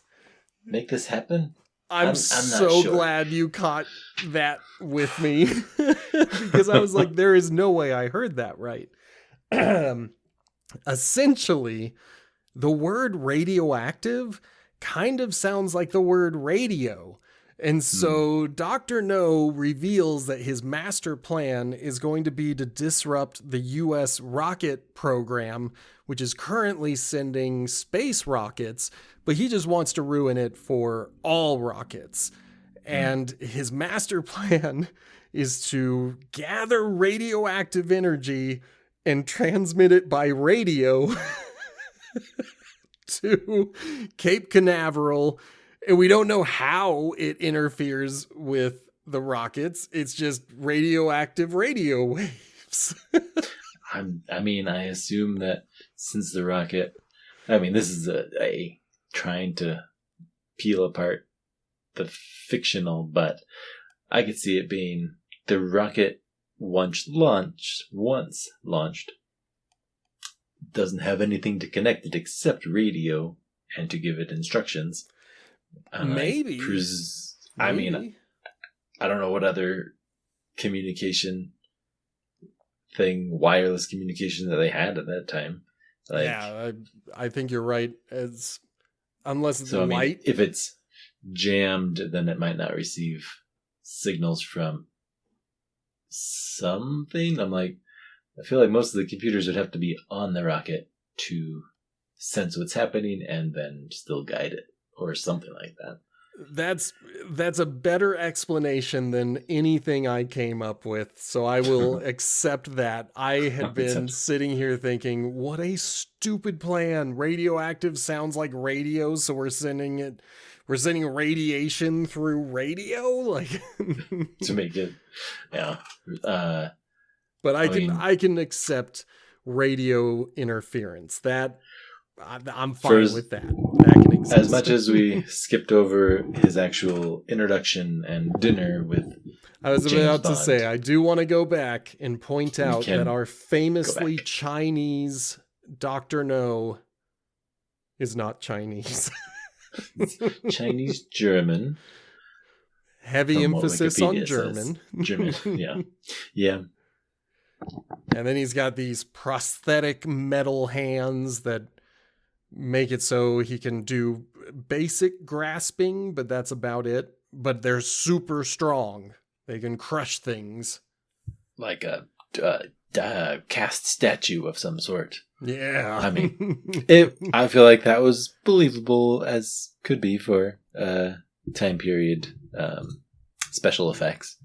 Make this happen? I'm so glad you caught that with me. Because I was like, there is no way I heard that right. Essentially, the word radioactive kind of sounds like the word radio. And so Dr. No reveals that his master plan is going to be to disrupt the U.S. rocket program, which is currently sending space rockets, but he just wants to ruin it for all rockets. And his master plan is to gather radioactive energy and transmit it by radio to Cape Canaveral. And we don't know how it interferes with the rockets. It's just radioactive radio waves. I assume that since the rocket... this is a trying to peel apart the fictional, but I could see it being the rocket once launched, doesn't have anything to connect it except radio and to give it instructions. Maybe. I don't know what other communication thing, wireless communication that they had at that time. I think you're right. Unless it's light. If it's jammed, then it might not receive signals from something. I feel like most of the computers would have to be on the rocket to sense what's happening and then still guide it or something like that. That's a better explanation than anything I came up with, so I will accept that. I had been sitting here thinking, what a stupid plan. Radioactive sounds like radio, so we're sending radiation through radio, like to make it, yeah. But I can accept radio interference. That I'm fine with that. That can exist. As much as we skipped over his actual introduction and dinner with I was James about Bond. to say, I do want to go back and point out that our famously Chinese Dr. No is not Chinese. Chinese German. Heavy emphasis on German. German, yeah. Yeah. And then he's got these prosthetic metal hands that make it so he can do basic grasping, but that's about it. But they're super strong. They can crush things. Like a cast statue of some sort. Yeah. I mean, I feel like that was believable as could be for time period special effects.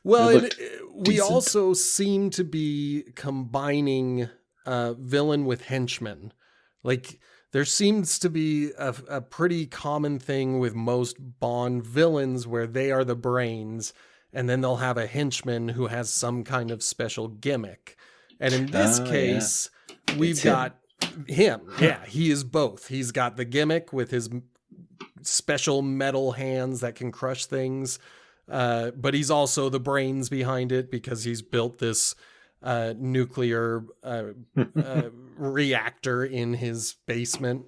Well, we also seem to be combining villain with henchman. Like, there seems to be a pretty common thing with most Bond villains where they are the brains, and then they'll have a henchman who has some kind of special gimmick. And in this case, we've got him. Yeah, he is both. He's got the gimmick with his special metal hands that can crush things. But he's also the brains behind it because he's built this nuclear reactor in his basement.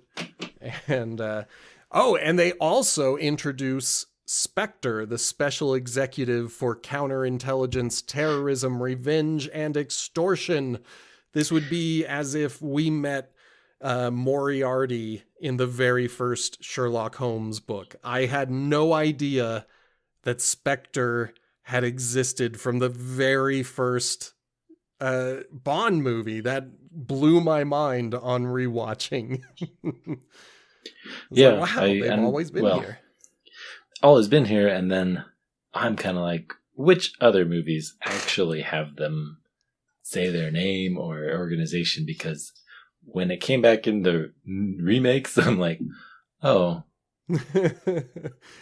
And and they also introduce Spectre, the special executive for counterintelligence, terrorism, revenge, and extortion. This would be as if we met Moriarty in the very first Sherlock Holmes book. I had no idea that Spectre had existed from the very first Bond movie. That blew my mind on rewatching. Yeah, like, wow, they've always been here. Always been here, and then I'm kind of like, which other movies actually have them say their name or organization? Because when it came back in the remakes, I'm like, oh.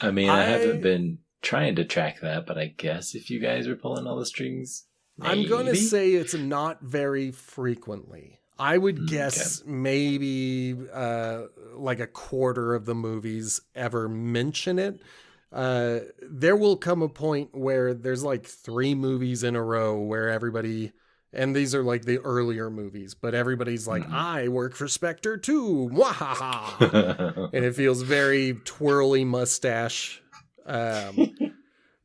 I mean, I haven't been trying to track that, but I guess if you guys were pulling all the strings, maybe? I'm going to say it's not very frequently. I would guess maybe like a quarter of the movies ever mention it. There will come a point where there's like 3 movies in a row where everybody, and these are like the earlier movies, but everybody's like, I work for Spectre too. Mwahaha. And it feels very twirly mustache.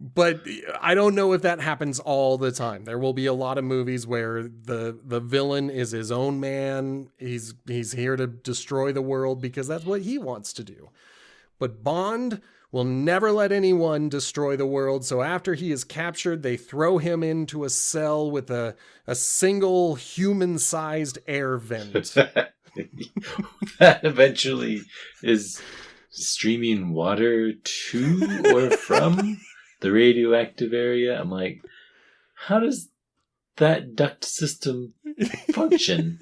But I don't know if that happens all the time. There will be a lot of movies where the villain is his own man. He's here to destroy the world because that's what he wants to do. But Bond will never let anyone destroy the world. So after he is captured, they throw him into a cell with a single human-sized air vent. That eventually is streaming water to or from the radioactive area. I'm like, how does that duct system function?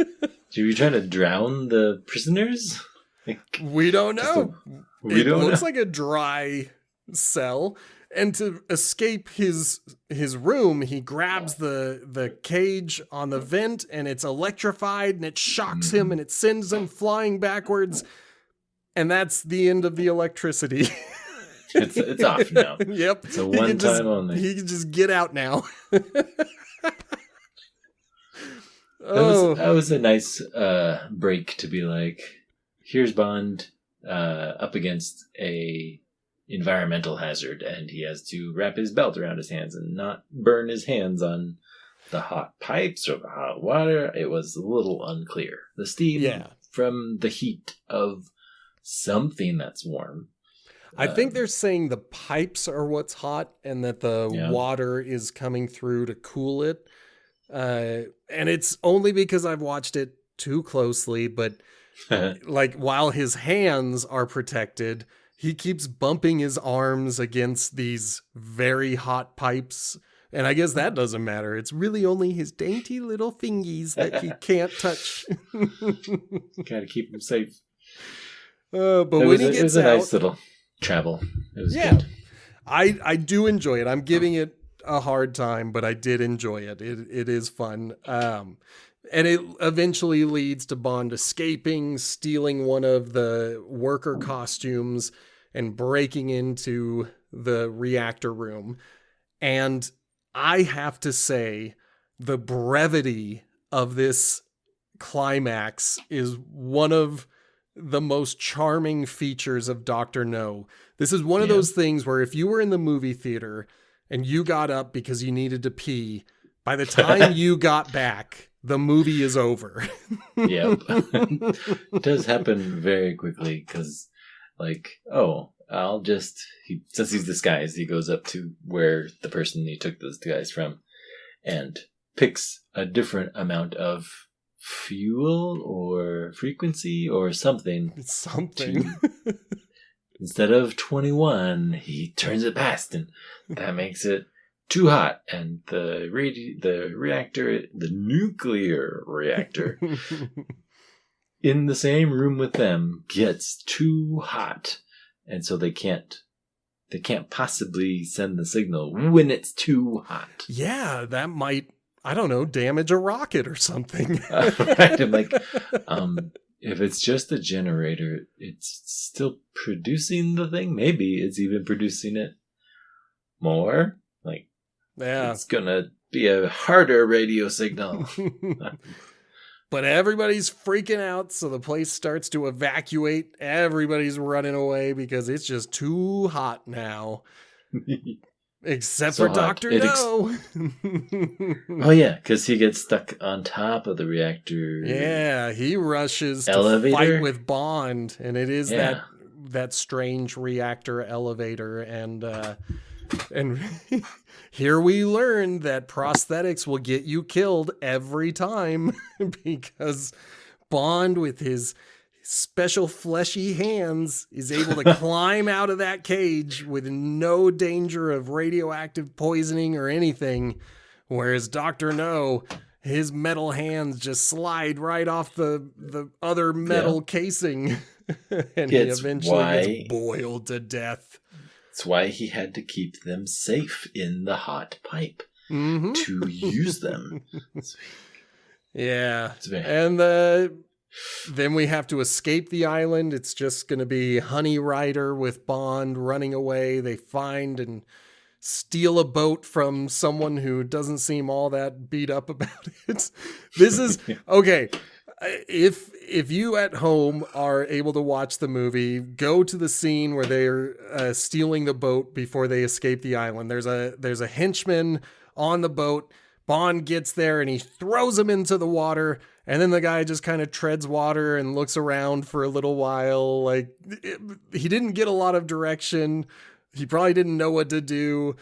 Do you try to drown the prisoners? We don't know. It looks like a dry cell. And to escape his room, he grabs the cage on the vent, and it's electrified, and it shocks him, and it sends him flying backwards. And that's the end of the electricity. It's off now. Yep. It's a one time only. He can just get out now. That was a nice break to be like, here's Bond up against a environmental hazard, and he has to wrap his belt around his hands and not burn his hands on the hot pipes or the hot water. It was a little unclear. The steam from the heat of something that's warm. I think they're saying the pipes are what's hot and that the water is coming through to cool it. And it's only because I've watched it too closely, but like while his hands are protected, he keeps bumping his arms against these very hot pipes. And I guess that doesn't matter. It's really only his dainty little fingies that he can't touch. Gotta keep him safe. But when he gets it was a out, nice little travel. It was yeah, good. I do enjoy it. I'm giving it a hard time, but I did enjoy it. It is fun. And it eventually leads to Bond escaping, stealing one of the worker costumes, and breaking into the reactor room. And I have to say, the brevity of this climax is one of the most charming features of Dr. No. This is one of those things where if you were in the movie theater and you got up because you needed to pee, by the time you got back, the movie is over. Yep. It does happen very quickly because, since he's disguised, he goes up to where the person he took the disguise from and picks a different amount of fuel or frequency or something. Instead of 21, he turns it past, and that makes it too hot. And the nuclear reactor in the same room with them gets too hot. And so they can't possibly send the signal when it's too hot. Yeah, that might, I don't know, damage a rocket or something. Right. I'm like, if it's just a generator, it's still producing the thing. Maybe it's even producing it more. It's gonna be a harder radio signal. But everybody's freaking out, so the place starts to evacuate. Everybody's running away because it's just too hot now. Except for Dr. No. Oh, yeah, because he gets stuck on top of the reactor. Yeah, he rushes to fight with Bond, and it is that strange reactor elevator. And here we learn that prosthetics will get you killed every time because Bond, with his special fleshy hands, is able to climb out of that cage with no danger of radioactive poisoning or anything, whereas Dr. No, his metal hands just slide right off the other metal casing, and he eventually gets boiled to death. That's why he had to keep them safe in the hot pipe to use them. Yeah. And then we have to escape the island. It's just going to be Honey Rider with Bond running away. They find and steal a boat from someone who doesn't seem all that beat up about it. This is okay. If you at home are able to watch the movie, go to the scene where they're stealing the boat before they escape the island. There's a henchman on the boat. Bond gets there and he throws him into the water, and then the guy just kind of treads water and looks around for a little while. He didn't get a lot of direction. He probably didn't know what to do.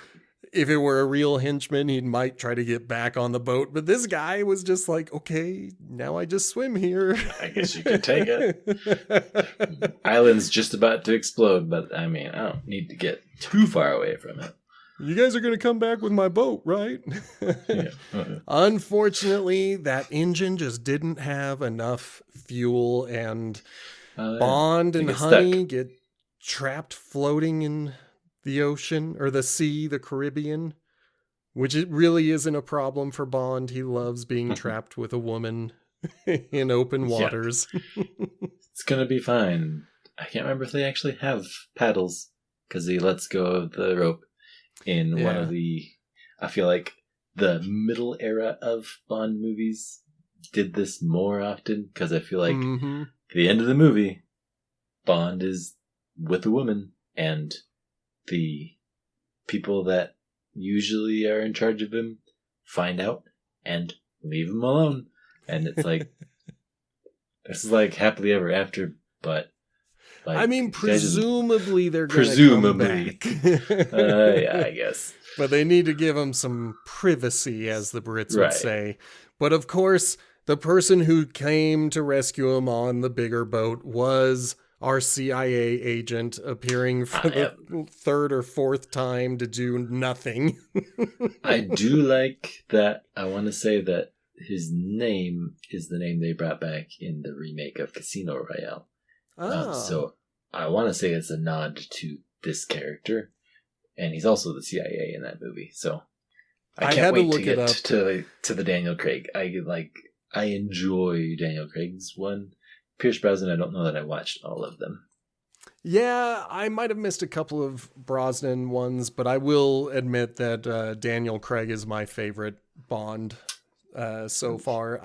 If it were a real henchman, he might try to get back on the boat. But this guy was just like, okay, now I just swim here. I guess you could take it. Island's just about to explode, but I mean, I don't need to get too far away from it. You guys are going to come back with my boat, right? Yeah. Unfortunately, that engine just didn't have enough fuel, and Bond and Honey get trapped floating in the ocean or the sea, the Caribbean, which it really isn't a problem for Bond. He loves being trapped with a woman in open waters. It's going to be fine. I can't remember if they actually have paddles because he lets go of the rope in one of the, I feel like the middle era of Bond movies did this more often because I feel like at the end of the movie, Bond is with a woman and the people that usually are in charge of him find out and leave him alone. And it's like, this is like happily ever after, but I mean, presumably they're going to come back. Yeah, I guess. But they need to give him some privacy, as the Brits would say. But of course, the person who came to rescue him on the bigger boat was our CIA agent appearing for the third or fourth time to do nothing. I do like that. I want to say that his name is the name they brought back in the remake of Casino Royale. So I want to say it's a nod to this character, and he's also the CIA in that movie. So I can't wait to get to the Daniel Craig. I enjoy Daniel Craig's one. Pierce Brosnan, I don't know that I watched all of them. Yeah, I might have missed a couple of Brosnan ones, but I will admit that Daniel Craig is my favorite Bond so far.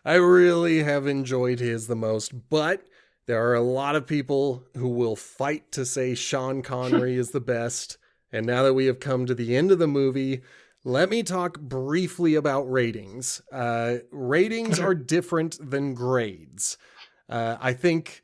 I really have enjoyed his the most, but there are a lot of people who will fight to say Sean Connery is the best. And now that we have come to the end of the movie, let me talk briefly about ratings. Ratings are different than grades. I think,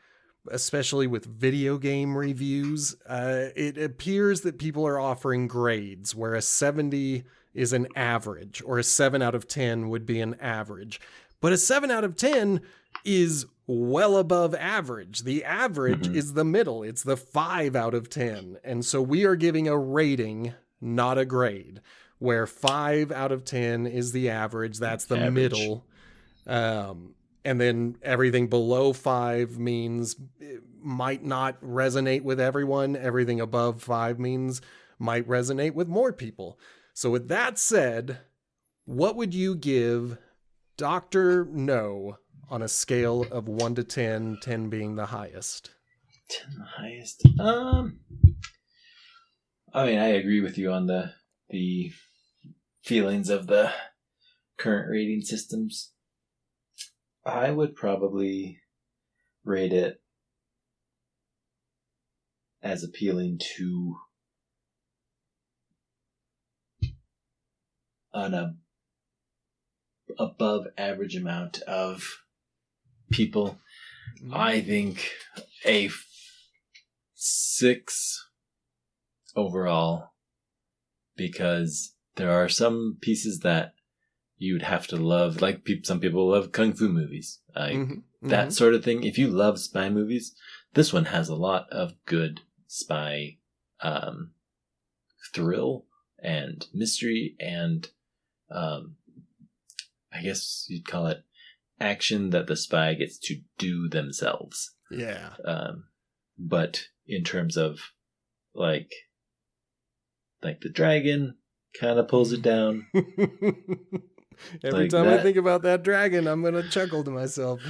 especially with video game reviews, it appears that people are offering grades where a 70 is an average, or a 7 out of 10 would be an average. But a 7 out of 10 is well above average. The average is the middle. It's the 5 out of 10. And so we are giving a rating, not a grade, where 5 out of 10 is the average. That's the middle. And then everything below 5 means it might not resonate with everyone. Everything above 5 means might resonate with more people. So with that said, what would you give Dr. No on a scale of 1 to 10, 10 being the highest? 10 the highest? I mean, I agree with you on the feelings of the current rating systems. I would probably rate it as appealing to an above average amount of people. I think a 6 overall, because there are some pieces that you'd have to love, like some people love kung fu movies, that sort of thing. If you love spy movies, this one has a lot of good spy thrill and mystery and I guess you'd call it action that the spy gets to do themselves. Yeah. But in terms of like the dragon kind of pulls it down. Every time I think about that dragon, I'm going to chuckle to myself.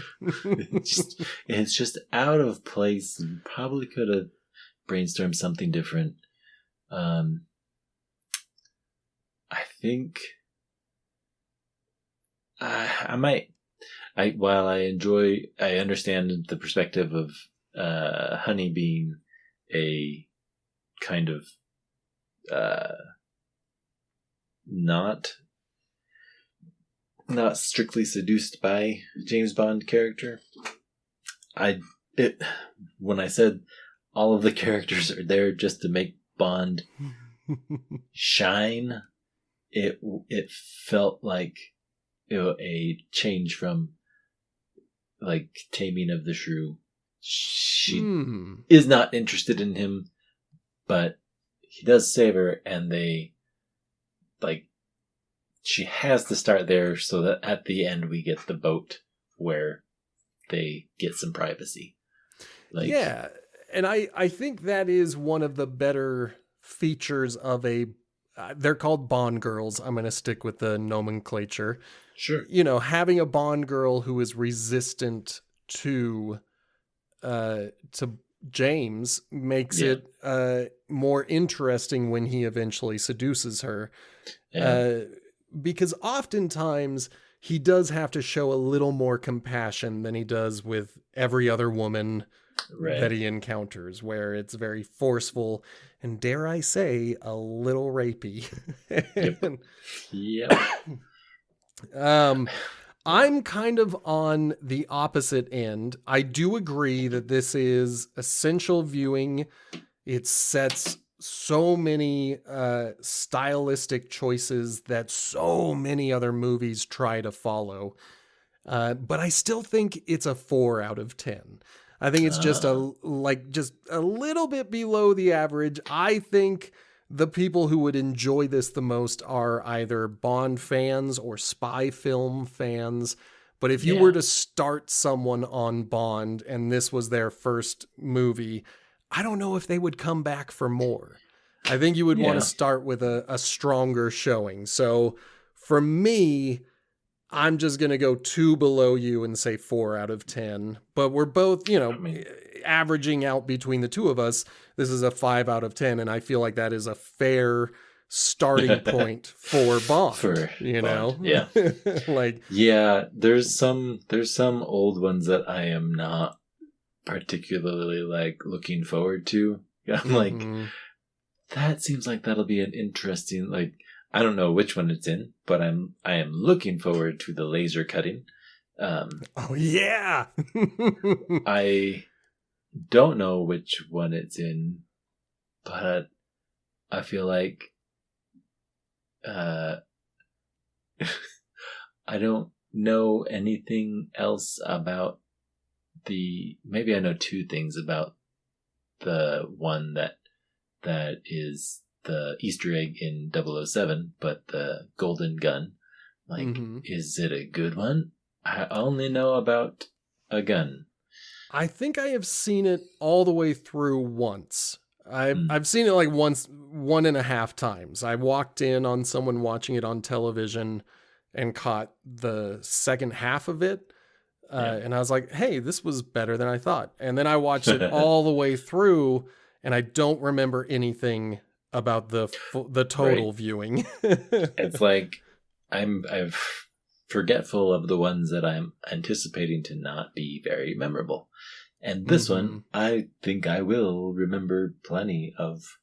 It's just out of place. You probably could have brainstormed something different. I think while I understand the perspective of Honey being a kind of not strictly seduced by James Bond character. When I said all of the characters are there just to make Bond shine, it felt like a change from like Taming of the Shrew. She is not interested in him, but he does save her, and she has to start there so that at the end we get the boat where they get some privacy. Yeah, and I think that is one of the better features of they're called Bond girls. I'm going to stick with the nomenclature. Sure. Having a Bond girl who is resistant to James makes it more interesting when he eventually seduces her. Yeah. Because oftentimes he does have to show a little more compassion than he does with every other woman that he encounters, where it's very forceful and, dare I say, a little rapey. Yep. I'm kind of on the opposite end. I do agree that this is essential viewing. It sets so many stylistic choices that so many other movies try to follow. But I still think it's a 4 out of 10. I think it's just Uh, just a little bit below the average. I think the people who would enjoy this the most are either Bond fans or spy film fans. But if you were yeah. to start someone on Bond and this was their first movie, I don't know if they would come back for more. I think you would want to Yeah. start with a stronger showing. So for me, I'm just going to go 2 below you and say 4 out of 10. But we're both, I mean, averaging out between the two of us. This is a 5 out of 10. And I feel like that is a fair starting point for Bond, for Bond. know? Yeah. Like, Yeah, there's some old ones that I am not particularly like looking forward to. I'm like, mhm. that seems like that'll be an interesting, like, I don't know which one it's in, but I am looking forward to the laser cutting. Oh, yeah. I don't know which one it's in, but I feel like uh I don't know anything else about maybe I know two things about the one that is the Easter egg in 007, but the golden gun. Like, Mhm. is it a good one? I only know about a gun. I think I have seen it all the way through once. Hmm. I've seen it like once, 1.5 times. I walked in on someone watching it on television and caught the second half of it. Yeah. And I was like, hey, this was better than I thought. And then I watched it all the way through, and I don't remember anything about the total Right. viewing. It's like I'm forgetful of the ones that I'm anticipating to not be very memorable. And this one, I think I will remember plenty of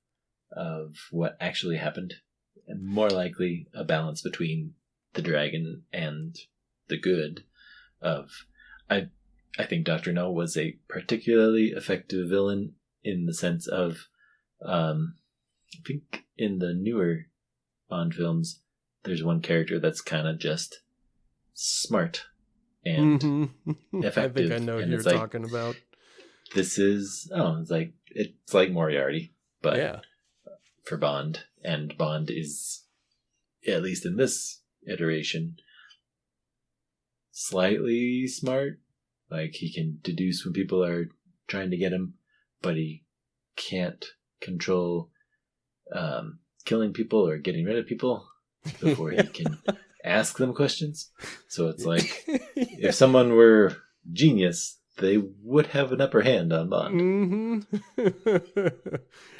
what actually happened. And more likely a balance between the dragon and the good of I think Dr. No was a particularly effective villain in the sense of I think in the newer Bond films there's one character that's kind of just smart and I effective, think I know who and you're it's like, talking about. it's like Moriarty, but Yeah. for Bond, and Bond is, at least in this iteration, slightly smart. Like, he can deduce when people are trying to get him, but he can't control killing people or getting rid of people before he can ask them questions. So it's like, if someone were genius, they would have an upper hand on Bond.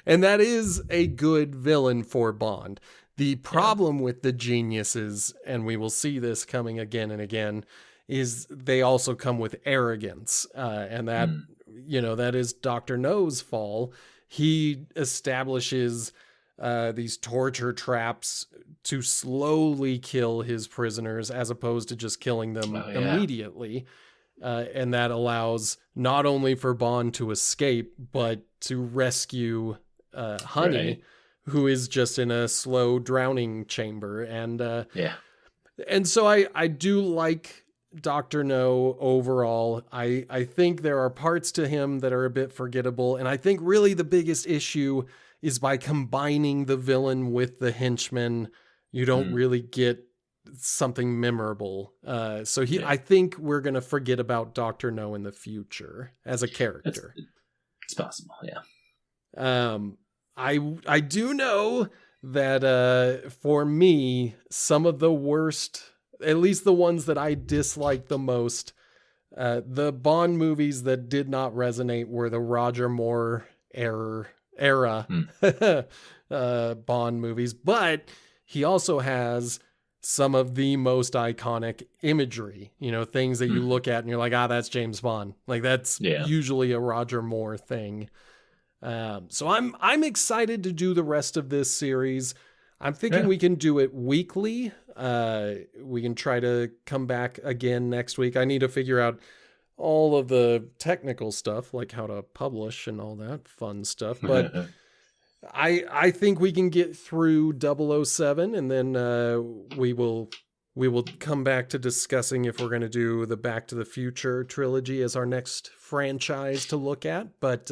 And that is a good villain for Bond. The problem with the geniuses, and we will see this coming again and again, is they also come with arrogance. And that, that is Dr. No's fall. He establishes these torture traps to slowly kill his prisoners as opposed to just killing them immediately. And that allows not only for Bond to escape, but to rescue Honey, Right. who is just in a slow drowning chamber. And so I do like Dr. No overall. I think there are parts to him that are a bit forgettable. And I think really the biggest issue is by combining the villain with the henchman, you don't really get something memorable. I think we're going to forget about Dr. No in the future as a character. It's possible, yeah. I do know that for me, some of the worst, at least the ones that I dislike the most, the Bond movies that did not resonate were the Roger Moore era Bond movies. But he also has some of the most iconic imagery, things that you look at and you're like, that's James Bond. Like, that's usually a Roger Moore thing. So I'm excited to do the rest of this series. I'm thinking we can do it weekly. We can try to come back again next week. I need to figure out all of the technical stuff, like how to publish and all that fun stuff. But I think we can get through 007, and then we will We will come back to discussing if we're going to do the Back to the Future trilogy as our next franchise to look at. But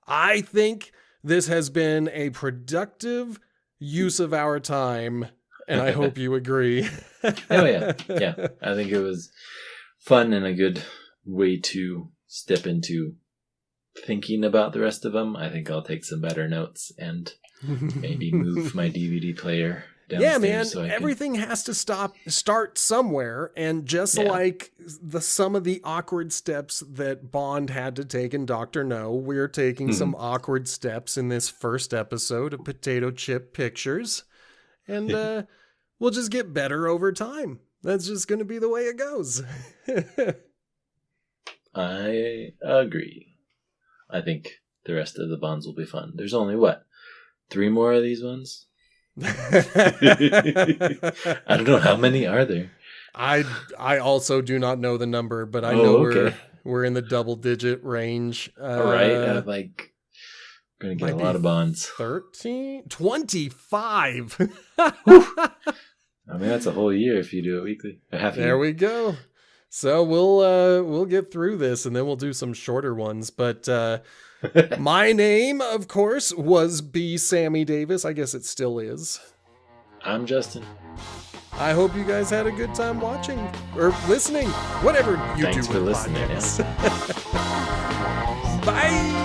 I think this has been a productive use of our time, and I hope you agree. Oh, yeah. Yeah. I think it was fun and a good way to step into thinking about the rest of them. I think I'll take some better notes and maybe move my DVD player downstairs. Yeah, man. So everything has to start somewhere, and just like some of the awkward steps that Bond had to take in Dr. No, we're taking some awkward steps in this first episode of Potato Chip Pictures, and we'll just get better over time. That's just going to be the way it goes. I agree. I think the rest of the Bonds will be fun. There's only, 3 more of these ones? I don't know. How many are there? I also do not know the number, but I know we're in the double-digit range. All right. Like, we're going to get a lot of Bonds. 13? 25! I mean, that's a whole year if you do it weekly. There we go. So we'll get through this, and then we'll do some shorter ones. But my name, of course, was B. Sammy Davis. I guess it still is. I'm Justin. I hope you guys had a good time watching or listening, whatever you Thanks do for with listening. podcasts. Bye.